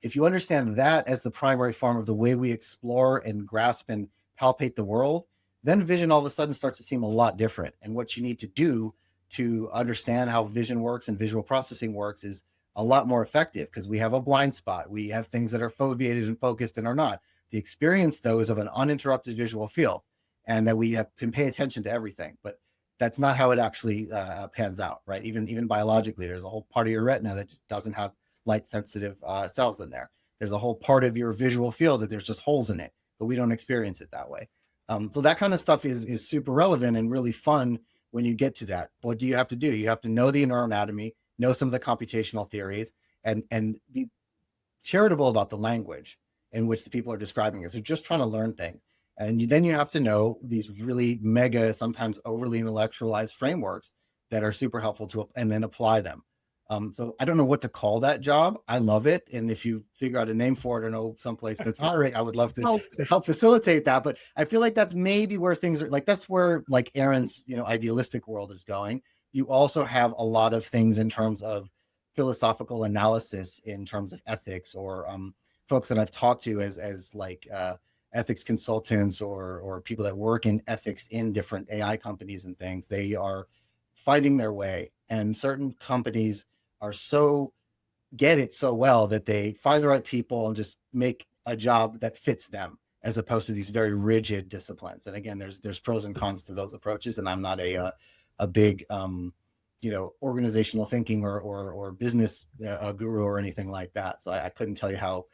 Speaker 2: If you understand that as the primary form of the way we explore and grasp and palpate the world, then vision all of a sudden starts to seem a lot different. And what you need to do to understand how vision works and visual processing works is a lot more effective, because we have a blind spot. We have things that are foveated and focused and are not. The experience, though, is of an uninterrupted visual field, and that we can pay attention to everything. But that's not how it actually pans out, right? Even biologically, there's a whole part of your retina that just doesn't have light sensitive cells in there. There's a whole part of your visual field that there's just holes in it, but we don't experience it that way. So that kind of stuff is super relevant and really fun when you get to that. What do you have to do? You have to know the neuroanatomy, know some of the computational theories, and be charitable about the language in which the people are describing it. So just trying to learn things. And then you have to know these really mega, sometimes overly intellectualized frameworks that are super helpful to, and then apply them. So I don't know what to call that job. I love it. And if you figure out a name for it or know someplace that's hiring, I would love to help facilitate that. But I feel like that's maybe where things are, like, that's where like Aaron's, idealistic world is going. You also have a lot of things in terms of philosophical analysis, in terms of ethics, or folks that I've talked to as like ethics consultants or people that work in ethics in different AI companies and things. They are finding their way, and certain companies are get it so well that they find the right people and just make a job that fits them, as opposed to these very rigid disciplines. And again, there's pros and cons to those approaches. And I'm not a big, organizational thinking or business guru or anything like that. So I couldn't tell you how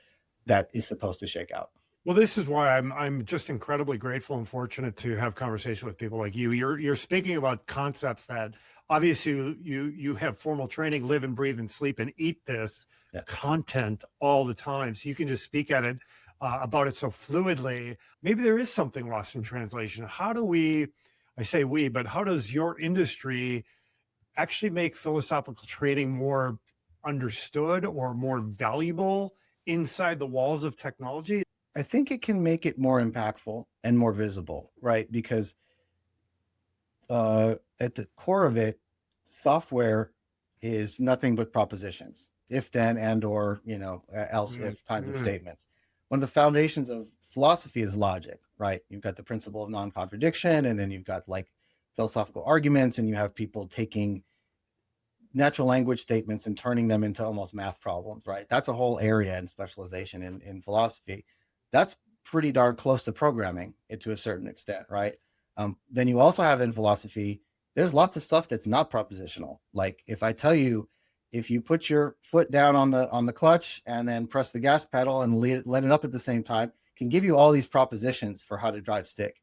Speaker 2: that is supposed to shake out.
Speaker 1: Well, this is why I'm just incredibly grateful and fortunate to have conversation with people like you. You're speaking about concepts that obviously you have formal training, live and breathe and sleep and eat this content all the time. So you can just speak at it about it so fluidly. Maybe there is something lost in translation. How do I say we, but how does your industry actually make philosophical training more understood or more valuable inside the walls of technology?
Speaker 2: I think it can make it more impactful and more visible, right? Because at the core of it, software is nothing but propositions, if then and or else if kinds of statements. One of the foundations of philosophy is logic, right? You've got the principle of non-contradiction, and then you've got like philosophical arguments, and you have people taking natural language statements and turning them into almost math problems, right? That's a whole area in specialization in philosophy. That's pretty darn close to programming it to a certain extent, right? Then you also have in philosophy, there's lots of stuff that's not propositional. Like if I tell you, if you put your foot down on the clutch and then press the gas pedal and let it up at the same time, can give you all these propositions for how to drive stick.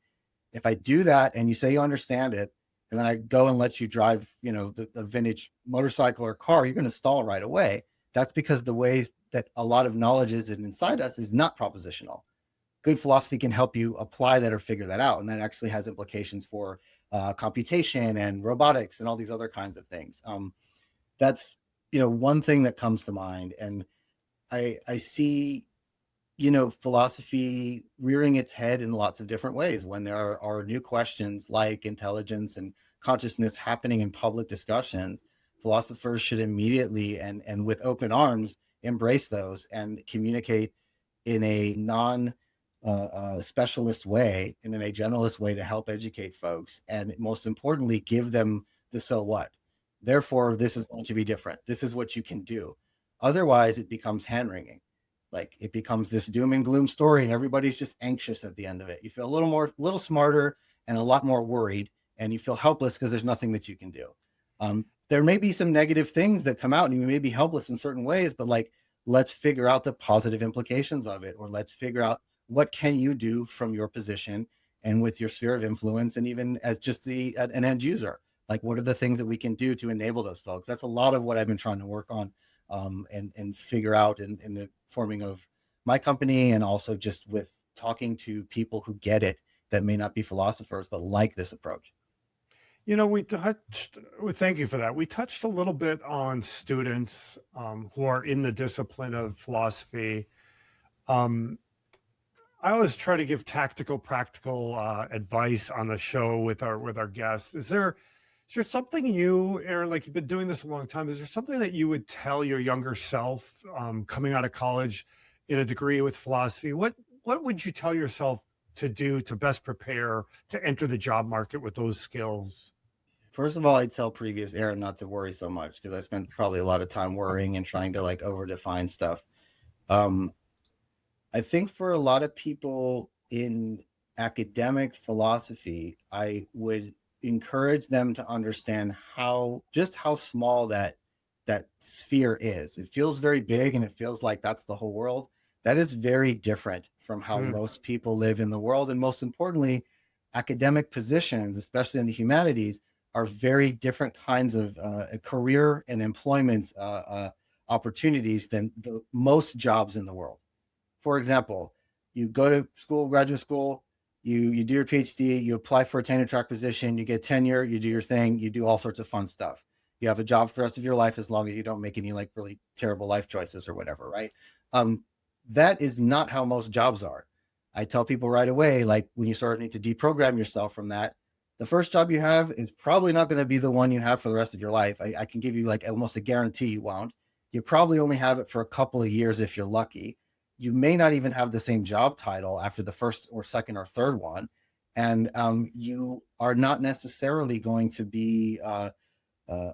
Speaker 2: If I do that and you say you understand it, and then I go and let you drive, the vintage motorcycle or car, you're going to stall right away. That's because the ways that a lot of knowledge is inside us is not propositional. Good philosophy can help you apply that or figure that out. And that actually has implications for computation and robotics and all these other kinds of things. That's, one thing that comes to mind. And I see, philosophy rearing its head in lots of different ways when there are new questions like intelligence and consciousness happening in public discussions. Philosophers should immediately and with open arms embrace those and communicate in a specialist way, in a generalist way, to help educate folks, and most importantly, give them the so what. Therefore, this is going to be different. This is what you can do. Otherwise, it becomes hand-wringing. Like it becomes this doom and gloom story, and everybody's just anxious at the end of it. You feel a little smarter and a lot more worried, and you feel helpless because there's nothing that you can do. There may be some negative things that come out, and you may be helpless in certain ways, but like, let's figure out the positive implications of it, or let's figure out what can you do from your position and with your sphere of influence, and even as just an end user. Like, what are the things that we can do to enable those folks? That's a lot of what I've been trying to work on and figure out in the forming of my company, and also just with talking to people who get it that may not be philosophers, but like this approach.
Speaker 1: Thank you for that. We touched a little bit on students who are in the discipline of philosophy. Um, I always try to give tactical, practical advice on the show with our guests. Is there something you, Aaron, like you've been doing this a long time? Is there something that you would tell your younger self coming out of college in a degree with philosophy? What would you tell yourself to do to best prepare to enter the job market with those skills?
Speaker 2: First of all, I tell previous Aaron not to worry so much because I spent probably a lot of time worrying and trying to like over define stuff. Um, I think for a lot of people in academic philosophy, I would encourage them to understand how small that sphere is. It feels very big and it feels like that's the whole world. That is very different from how
Speaker 1: Mm,
Speaker 2: most people live in the world. And most importantly, academic positions, especially in the humanities, are very different kinds of career and employment opportunities than the most jobs in the world. For example, you go to school, graduate school, you do your PhD, you apply for a tenure track position, you get tenure, you do your thing, you do all sorts of fun stuff. You have a job for the rest of your life as long as you don't make any like really terrible life choices or whatever, right? Um, that is not how most jobs are. I tell people right away, like when you sort of need to deprogram yourself from that, the first job you have is probably not going to be the one you have for the rest of your life. I can give you like almost a guarantee you won't. You probably only have it for a couple of years if you're lucky. You may not even have the same job title after the first or second or third one. And you are not necessarily going to be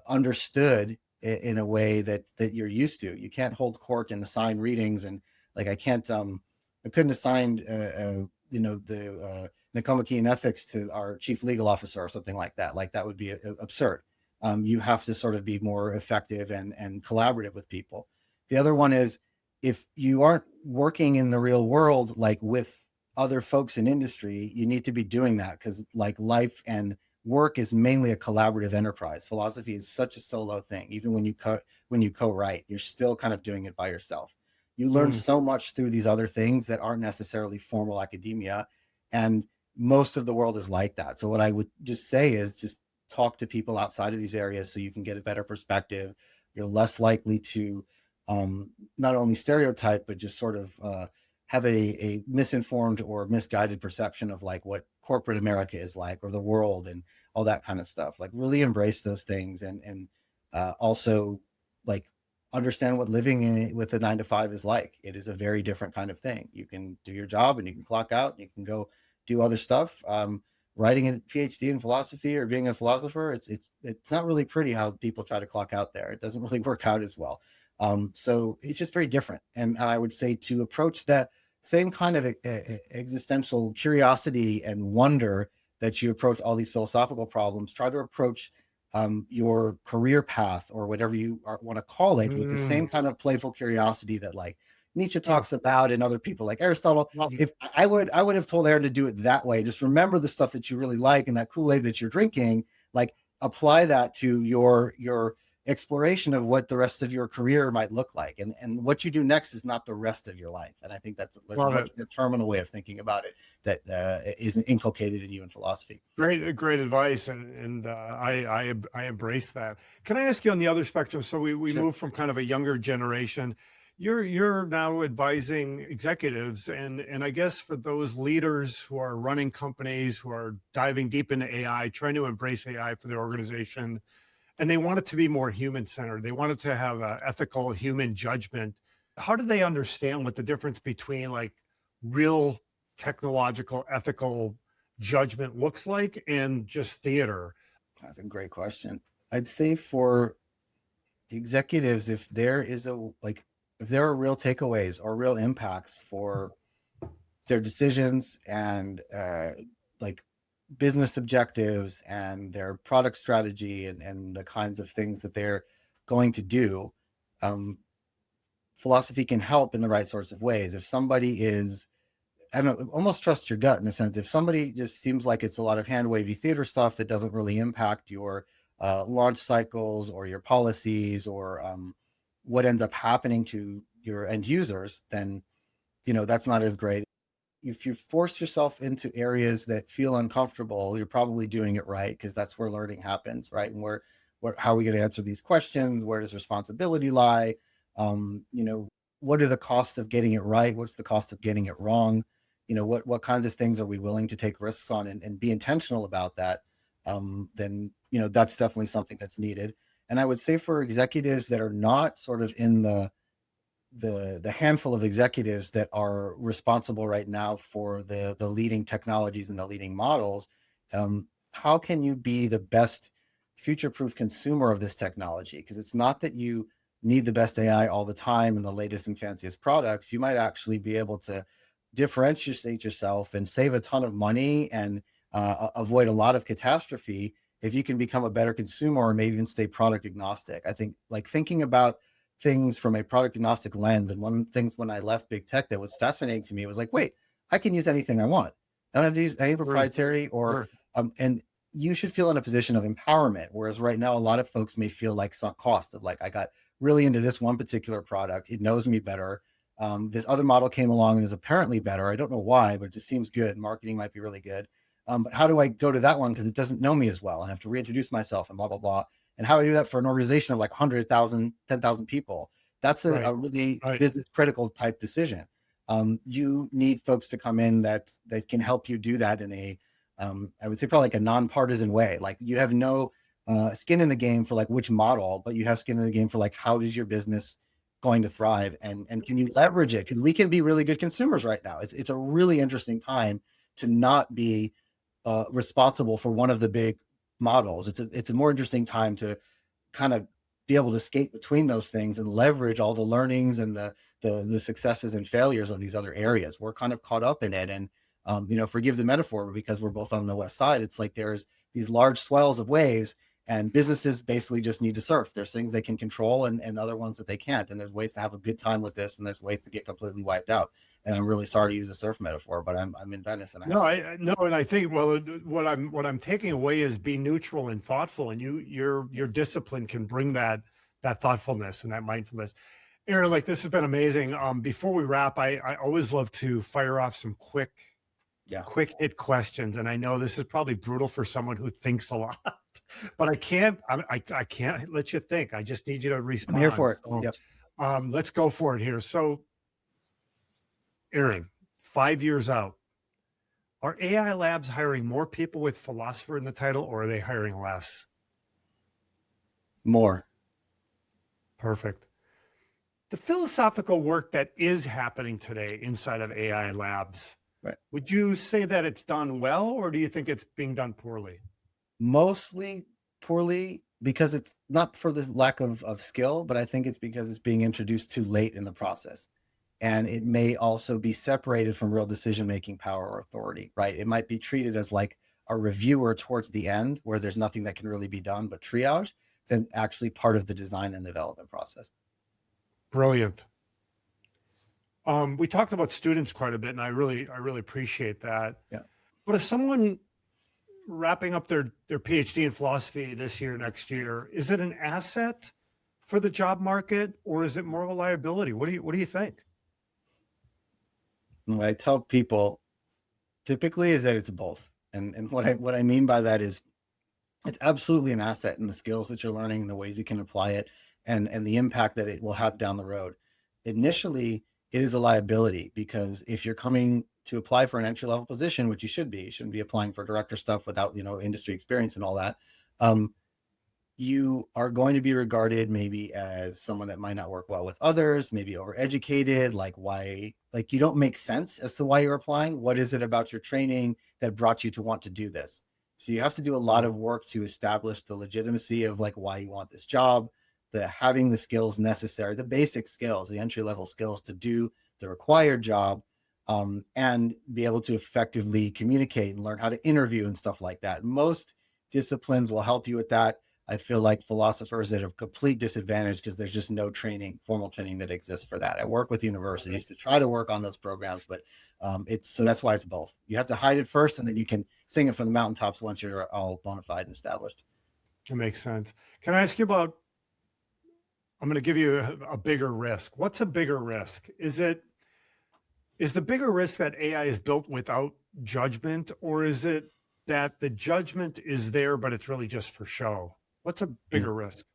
Speaker 2: understood in a way that you're used to. You can't hold court and assign readings, and like I couldn't assign the Nicomachean ethics to our chief legal officer or something like that. Like that would be absurd. You have to sort of be more effective and collaborative with people. The other one is if you aren't working in the real world, like with other folks in industry, you need to be doing that because like life and work is mainly a collaborative enterprise. Philosophy is such a solo thing. Even when you co-write, you're still kind of doing it by yourself. You learn
Speaker 1: mm,
Speaker 2: so much through these other things that aren't necessarily formal academia, and most of the world is like that. So what I would just say is just talk to people outside of these areas so you can get a better perspective. You're less likely to not only stereotype but just sort of have a misinformed or misguided perception of like what corporate America is like or the world and all that kind of stuff. Like really embrace those things and also like understand what living with a 9 to 5 is like. It is a very different kind of thing. You can do your job and you can clock out and you can go do other stuff. Writing a PhD in philosophy or being a philosopher, it's not really pretty how people try to clock out there. It doesn't really work out as well. So it's just very different. And I would say to approach that same kind of existential curiosity and wonder that you approach all these philosophical problems, try to approach your career path or whatever you want to call it with the
Speaker 1: mm.
Speaker 2: same kind of playful curiosity that like Nietzsche
Speaker 1: Oh,
Speaker 2: talks about and other people like Aristotle.
Speaker 1: love it.
Speaker 2: If I would have told Aaron to do it that way, just remember the stuff that you really like and that Kool-Aid that you're drinking, like apply that to your exploration of what the rest of your career might look like, and what you do next is not the rest of your life. And I think there's a
Speaker 1: Love
Speaker 2: much
Speaker 1: it.
Speaker 2: more terminal way of thinking about it that is inculcated in you in philosophy.
Speaker 1: Great advice, and I embrace that. Can I ask you on the other spectrum? So we
Speaker 2: Sure.
Speaker 1: move from kind of a younger generation. You're now advising executives, and I guess for those leaders who are running companies who are diving deep into AI, trying to embrace AI for their organization, and they want it to be more human centered. They want it to have a ethical human judgment. How do they understand what the difference between like real technological ethical judgment looks like and just theater?
Speaker 2: That's a great question. I'd say for executives, if there is a like if there are real takeaways or real impacts for their decisions and like business objectives and their product strategy and the kinds of things that they're going to do, um, philosophy can help in the right sorts of ways. If somebody is, I don't know, almost trust your gut in a sense. If somebody just seems like it's a lot of hand wavy theater stuff that doesn't really impact your launch cycles or your policies or what ends up happening to your end users, then that's not as great. if you force yourself into areas that feel uncomfortable, you're probably doing it right, because that's where learning happens, right? And how are we going to answer these questions? Where does responsibility lie? You know, what are the costs of getting it right? What's the cost of getting it wrong? You know, what kinds of things are we willing to take risks on, and be intentional about that? Then, you know, that's definitely something that's needed. And I would say for executives that are not sort of in the handful of executives that are responsible right now for the leading technologies and the leading models, how can you be the best future-proof consumer of this technology? Because it's not that you need the best AI all the time and the latest and fanciest products. You might actually be able to differentiate yourself and save a ton of money, and avoid a lot of catastrophe if you can become a better consumer, or maybe even stay product agnostic. I think, like, thinking about things from a product agnostic lens, and one of the things when I left big tech that was fascinating to me was like, wait, I can use anything I want. I don't have to use any
Speaker 1: Right.
Speaker 2: proprietary, or
Speaker 1: Sure.
Speaker 2: and you should feel in a position of empowerment. Whereas right now, a lot of folks may feel like sunk cost of, like, I got really into this one particular product. It knows me better. This other model came along and is apparently better. I don't know why, but it just seems good. Marketing might be really good. But how do I go to that one? Because it doesn't know me as well. I have to reintroduce myself and blah, blah, blah. And how do I do that for an organization of like 100,000, 10,000 people? That's
Speaker 1: Right.
Speaker 2: a really
Speaker 1: Right.
Speaker 2: business critical type decision. You need folks to come in that can help you do that in a, I would say probably like a nonpartisan way. Like, you have no skin in the game for like which model, but you have skin in the game for like, how does your business going to thrive, and can you leverage it? Because we can be really good consumers right now. It's a really interesting time to not be responsible for one of the big models. It's a more interesting time to kind of be able to skate between those things and leverage all the learnings and the successes and failures of these other areas. We're kind of caught up in it, and you know, forgive the metaphor, but because we're both on the west side, it's like there's these large swells of waves, and businesses basically just need to surf. There's things they can control, and other ones that they can't. And there's ways to have a good time with this, and there's ways to get completely wiped out. And I'm really sorry to use a surf metaphor, but I'm in Venice, and I have
Speaker 1: No,
Speaker 2: to.
Speaker 1: no, and I think, well, what I'm taking away is be neutral and thoughtful, and your discipline can bring that thoughtfulness and that mindfulness. Aaron, like, this has been amazing. Before we wrap, I always love to fire off some
Speaker 2: Yeah,
Speaker 1: quick hit questions, and I know this is probably brutal for someone who thinks a lot, but I can't let you think. I just need you to
Speaker 2: I'm here
Speaker 1: respond.
Speaker 2: for it.
Speaker 1: So,
Speaker 2: Yep.
Speaker 1: let's go for it here. So, Aaron, 5 years out, are AI labs hiring more people with philosopher in the title, or are they hiring less?
Speaker 2: More.
Speaker 1: Perfect. The philosophical work that is happening today inside of AI labs,
Speaker 2: Right.
Speaker 1: would you say that it's done well, or do you think it's being done poorly?
Speaker 2: Mostly poorly, because it's not for the lack of skill, but I think it's because it's being introduced too late in the process. And it may also be separated from real decision making power or authority, right? It might be treated as like a reviewer towards the end, where there's nothing that can really be done but triage, than actually part of the design and development process.
Speaker 1: Brilliant. We talked about students quite a bit, and I really appreciate that.
Speaker 2: Yeah.
Speaker 1: But if someone wrapping up their PhD in philosophy this year, next year, is it an asset for the job market, or is it more of a liability? What do you think?
Speaker 2: And what I tell people typically is that it's both. And what I mean by that is, it's absolutely an asset in the skills that you're learning and the ways you can apply it, and the impact that it will have down the road. Initially, it is a liability, because if you're coming to apply for an entry level position, which you shouldn't be applying for director stuff without, you know, industry experience and all that. Um, you are going to be regarded maybe as someone that might not work well with others, maybe overeducated, like why, like you don't make sense as to why you're applying. What is it about your training that brought you to want to do this? So you have to do a lot
Speaker 1: Right.
Speaker 2: of work to establish the legitimacy of like why you want this job, the having the skills necessary, the basic skills, the entry level skills to do the required job, and be able to effectively communicate and learn how to interview and stuff like that. Most disciplines will help you with that. I feel like philosophers at a complete disadvantage, because there's just no training, formal training that exists for that. I work with universities to try to work on those programs, but it's so that's why it's both. You have to hide it first, and then you can sing it from the mountaintops once you're all bona fide and established.
Speaker 1: It makes sense. Can I ask you about? I'm going to give you a bigger risk. What's a bigger risk? Is it Is the bigger risk that AI is built without judgment, or is it that the judgment is there, but it's really just for show? What's a
Speaker 2: Mm.
Speaker 1: bigger risk?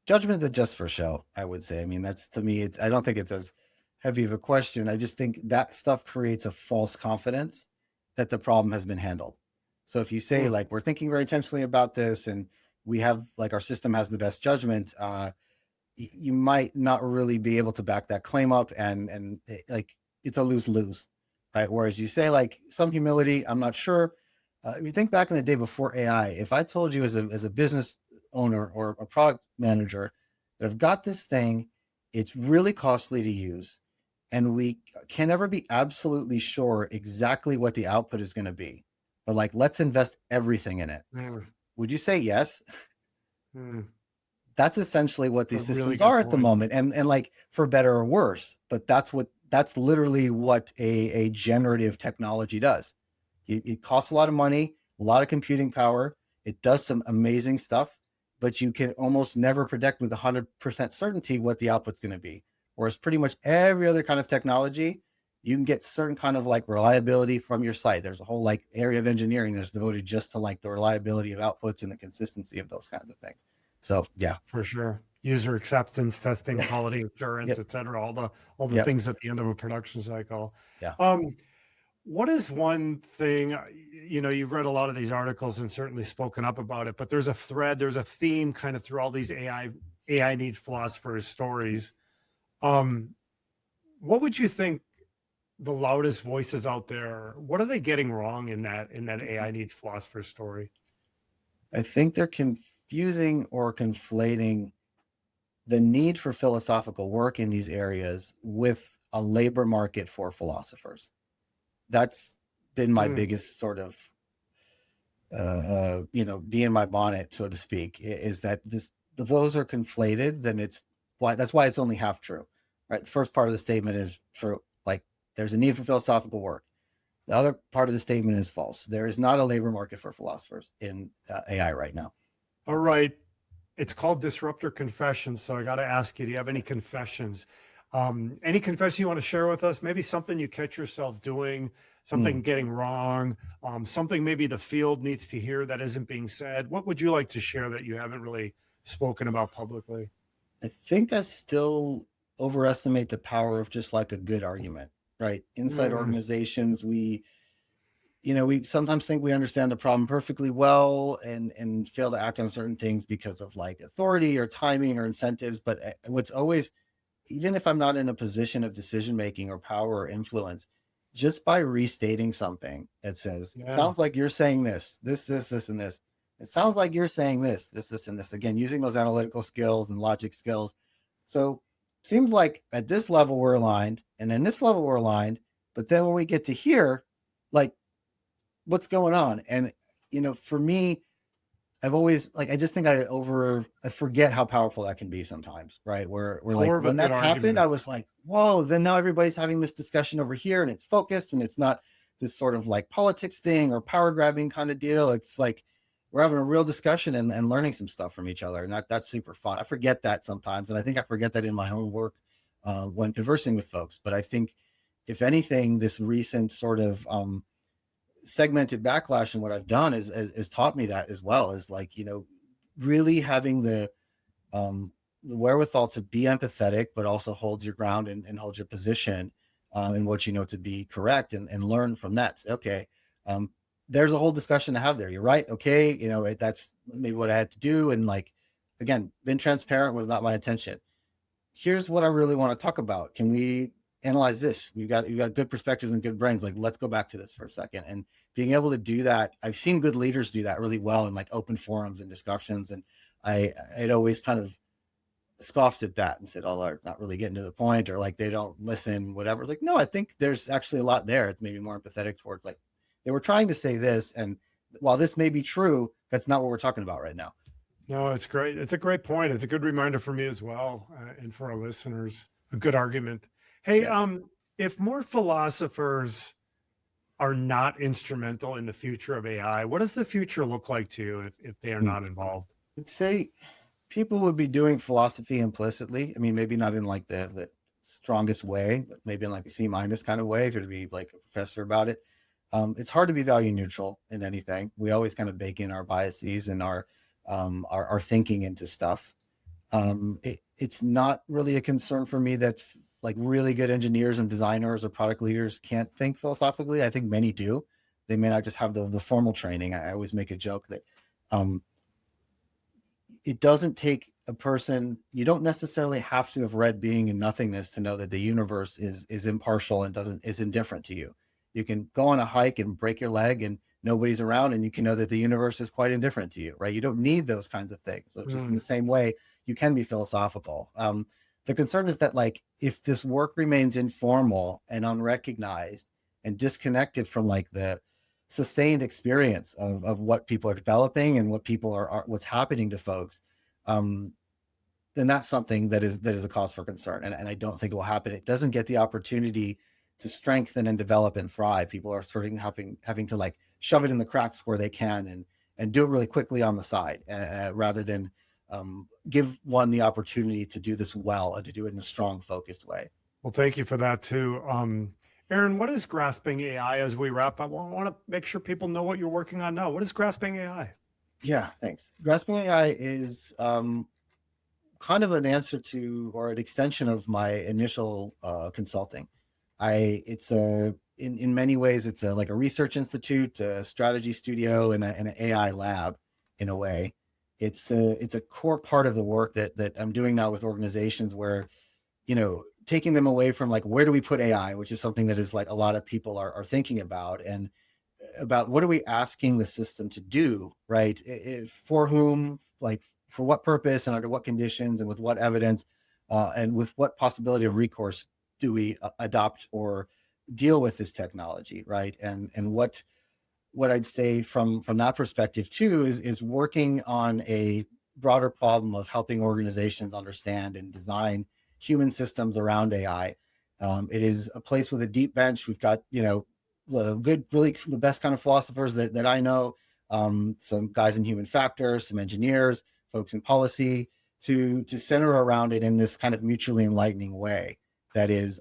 Speaker 2: Judgment is just for show, I would say. I mean, that's, to me, I don't think it's as heavy of a question. I just think that stuff creates a false confidence that the problem has been handled. So if you say
Speaker 1: Hmm.
Speaker 2: like, we're thinking very intentionally about this and we have like, our system has the best judgment, you might not really be able to back that claim up, and like, it's a lose-lose, right? Whereas you say like some humility, I'm not sure. If you think back in the day before AI, if I told you as a business owner or a product manager that I've got this thing, it's really costly to use, and we can never be absolutely sure exactly what the output is going to be, but like, let's invest everything in it.
Speaker 1: Hmm.
Speaker 2: Would you say yes?
Speaker 1: Hmm.
Speaker 2: That's essentially what
Speaker 1: A
Speaker 2: these
Speaker 1: really
Speaker 2: systems
Speaker 1: good
Speaker 2: are at the
Speaker 1: point.
Speaker 2: moment, and like, for better or worse, but that's literally what a generative technology does. It costs a lot of money, a lot of computing power. It does some amazing stuff, but you can almost never predict with 100% certainty what the output's going to be. Whereas pretty much every other kind of technology, you can get certain kind of like reliability from your site. There's a whole like area of engineering that's devoted just to like the reliability of outputs and the consistency of those kinds of things. So yeah.
Speaker 1: For sure. User acceptance testing, quality assurance,
Speaker 2: Yep.
Speaker 1: et cetera, all the
Speaker 2: Yep.
Speaker 1: things at the end of a production cycle.
Speaker 2: Yeah.
Speaker 1: Um, what is one thing, you've read a lot of these articles and certainly spoken up about it, but there's a thread, there's a theme kind of through all these AI needs philosophers stories. Um, what would you think the loudest voices out there, what are they getting wrong in that AI needs philosopher story?
Speaker 2: I think they're confusing or conflating the need for philosophical work in these areas with a labor market for philosophers. That's been my
Speaker 1: Hmm.
Speaker 2: biggest sort of, bee in my bonnet, so to speak, is that those are conflated. Then that's why it's only half true, right? The first part of the statement is true, like, there's a need for philosophical work. The other part of the statement is false. There is not a labor market for philosophers in AI right now.
Speaker 1: All right. It's called Disruptor Confessions. So I got to ask you, do you have any confessions? Any confession you want to share with us? Maybe something you catch yourself doing,
Speaker 2: Hmm.
Speaker 1: something getting wrong, something maybe the field needs to hear that isn't being said. What would you like to share that you haven't really spoken about publicly?
Speaker 2: I think I still overestimate the power of just like a good argument, right? Inside
Speaker 1: Mm,
Speaker 2: organizations, we sometimes think we understand the problem perfectly well, and fail to act on certain things because of like authority or timing or incentives. But what's always, even if I'm not in a position of decision making or power or influence, just by restating something that says,
Speaker 1: yeah,
Speaker 2: sounds like you're saying this, and this. It sounds like you're saying this, and this. Again, using those analytical skills and logic skills. So seems like at this level we're aligned, and in this level we're aligned. But then when we get to here, like, what's going on? And for me, I've always, like, I just think I forget how powerful that can be sometimes, right? Where we're like,
Speaker 1: power of a
Speaker 2: when
Speaker 1: good
Speaker 2: that's happened, I
Speaker 1: argument.
Speaker 2: was like, whoa, then now everybody's having this discussion over here and it's focused, and it's not this sort of like politics thing or power grabbing kind of deal. It's like we're having a real discussion and learning some stuff from each other. And that's super fun. I forget that sometimes. And I think I forget that in my own work when conversing with folks. But I think, if anything, this recent sort of segmented backlash and what I've done is taught me that as well, is like, really having the wherewithal to be empathetic, but also hold your ground and hold your position in what you know to be correct, and learn from that. So, okay, um, there's a whole discussion to have there. You're right. Okay, that's maybe what I had to do, and like, again, been transparent was not my intention. Here's what I really want to talk about. Can we analyze this? You've got good perspectives and good brains. Like, let's go back to this for a second. And being able to do that, I've seen good leaders do that really well in like open forums and discussions. And I'd always kind of scoffed at that and said, oh, they're not really getting to the point, or like they don't listen, whatever. Like, no, I think there's actually a lot there. It's maybe more empathetic towards, like, they were trying to say this, and while this may be true, that's not what we're talking about right now.
Speaker 1: No, it's great. It's a great point. It's a good reminder for me as well, and for our listeners. A good argument. Hey,
Speaker 2: Yeah.
Speaker 1: if more philosophers are not instrumental in the future of AI, what does the future look like to you if they are
Speaker 2: Hmm.
Speaker 1: not involved?
Speaker 2: I'd say people would be doing philosophy implicitly. I mean, maybe not in like the strongest way, maybe in like a C- kind of way, if you're to be like a professor about it. It's hard to be value neutral in anything. We always kind of bake in our biases and our thinking into stuff. It's not really a concern for me that like really good engineers and designers or product leaders can't think philosophically. I think many do. They may not just have the formal training. I always make a joke that um, it doesn't take a person, you don't necessarily have to have read Being and Nothingness to know that the universe is impartial and is indifferent to you. You can go on a hike and break your leg and nobody's around, and you can know that the universe is quite indifferent to you, right? You don't need those kinds of things. So just in the same way, you can be philosophical. The concern is that like if this work remains informal and unrecognized and disconnected from like the sustained experience of what people are developing and what people are what's happening to folks, then that's something that is a cause for concern. And I don't think it will happen. It doesn't get the opportunity to strengthen and develop and thrive. People are sort of having to like shove it in the cracks where they can and do it really quickly on the side, rather than give one the opportunity to do this well and to do it in a strong, focused way.
Speaker 1: Well, thank you for that too. Aaron, what is grasping AI as we wrap up? I want to make sure people know what you're working on now. What is grasping AI?
Speaker 2: Yeah, thanks. Grasping AI is kind of an answer to or an extension of my initial consulting. It's in many ways it's like a research institute, a strategy studio, and an AI lab in a way. It's a core part of the work that I'm doing now with organizations where, taking them away from like, where do we put AI, which is something that is like a lot of people are thinking about, and about what are we asking the system to do, right? For whom, like for what purpose and under what conditions and with what evidence, and with what possibility of recourse do we adopt or deal with this technology, right? And what I'd say from that perspective too is working on a broader problem of helping organizations understand and design human systems around AI. It is a place with a deep bench. We've got really the best kind of philosophers that I know. Some guys in human factors, some engineers, folks in policy, to center around it in this kind of mutually enlightening way. That is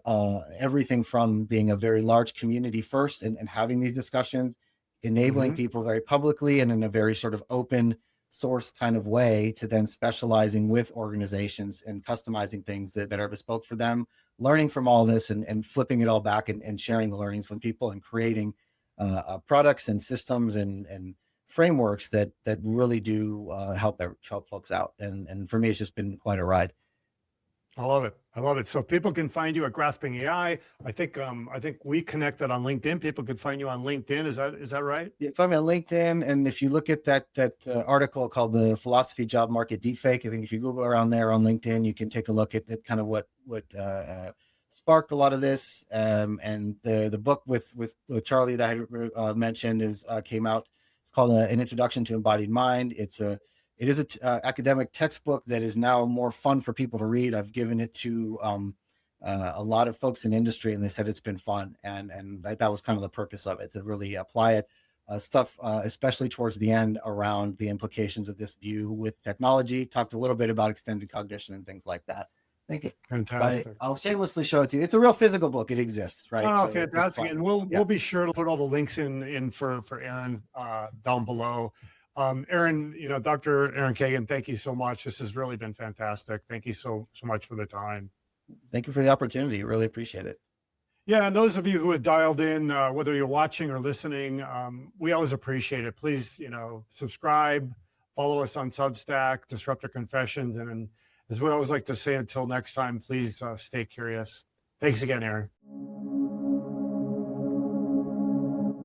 Speaker 2: everything from being a very large community first and having these discussions, enabling people very publicly and in a very sort of open source kind of way, to then specializing with organizations and customizing things that are bespoke for them, learning from all this and flipping it all back and sharing the learnings with people and creating products and systems and frameworks that really do help folks out. And for me, it's just been quite a ride.
Speaker 1: I love it. I love it. So people can find you at Grasping AI. I think we connected on LinkedIn. People could find you on LinkedIn. Is that right?
Speaker 2: Yeah, find me on LinkedIn, and if you look at that article called the Philosophy Job Market Deepfake, I think if you Google around there on LinkedIn, you can take a look at kind of what sparked a lot of this. And the book with Charlie that I mentioned came out. It's called An Introduction to Embodied Mind. It is an academic textbook that is now more fun for people to read. I've given it to a lot of folks in industry, and they said it's been fun. And that was kind of the purpose of it, to really apply it. Stuff, especially towards the end, around the implications of this view with technology. Talked a little bit about extended cognition and things like that. Thank you.
Speaker 1: Fantastic.
Speaker 2: I'll shamelessly show it to you. It's a real physical book. It exists, right?
Speaker 1: Oh,
Speaker 2: So
Speaker 1: fantastic. And we'll be sure to put all the links in for Aaron down below. Aaron, Dr. Aaron Kagan, thank you so much. This has really been fantastic. Thank you so much for the time.
Speaker 2: Thank you for the opportunity. Really appreciate it.
Speaker 1: Yeah, and those of you who have dialed in, whether you're watching or listening, we always appreciate it. Please, subscribe, follow us on Substack, Disruptor Confessions, and as we always like to say, until next time, please stay curious. Thanks again, Aaron.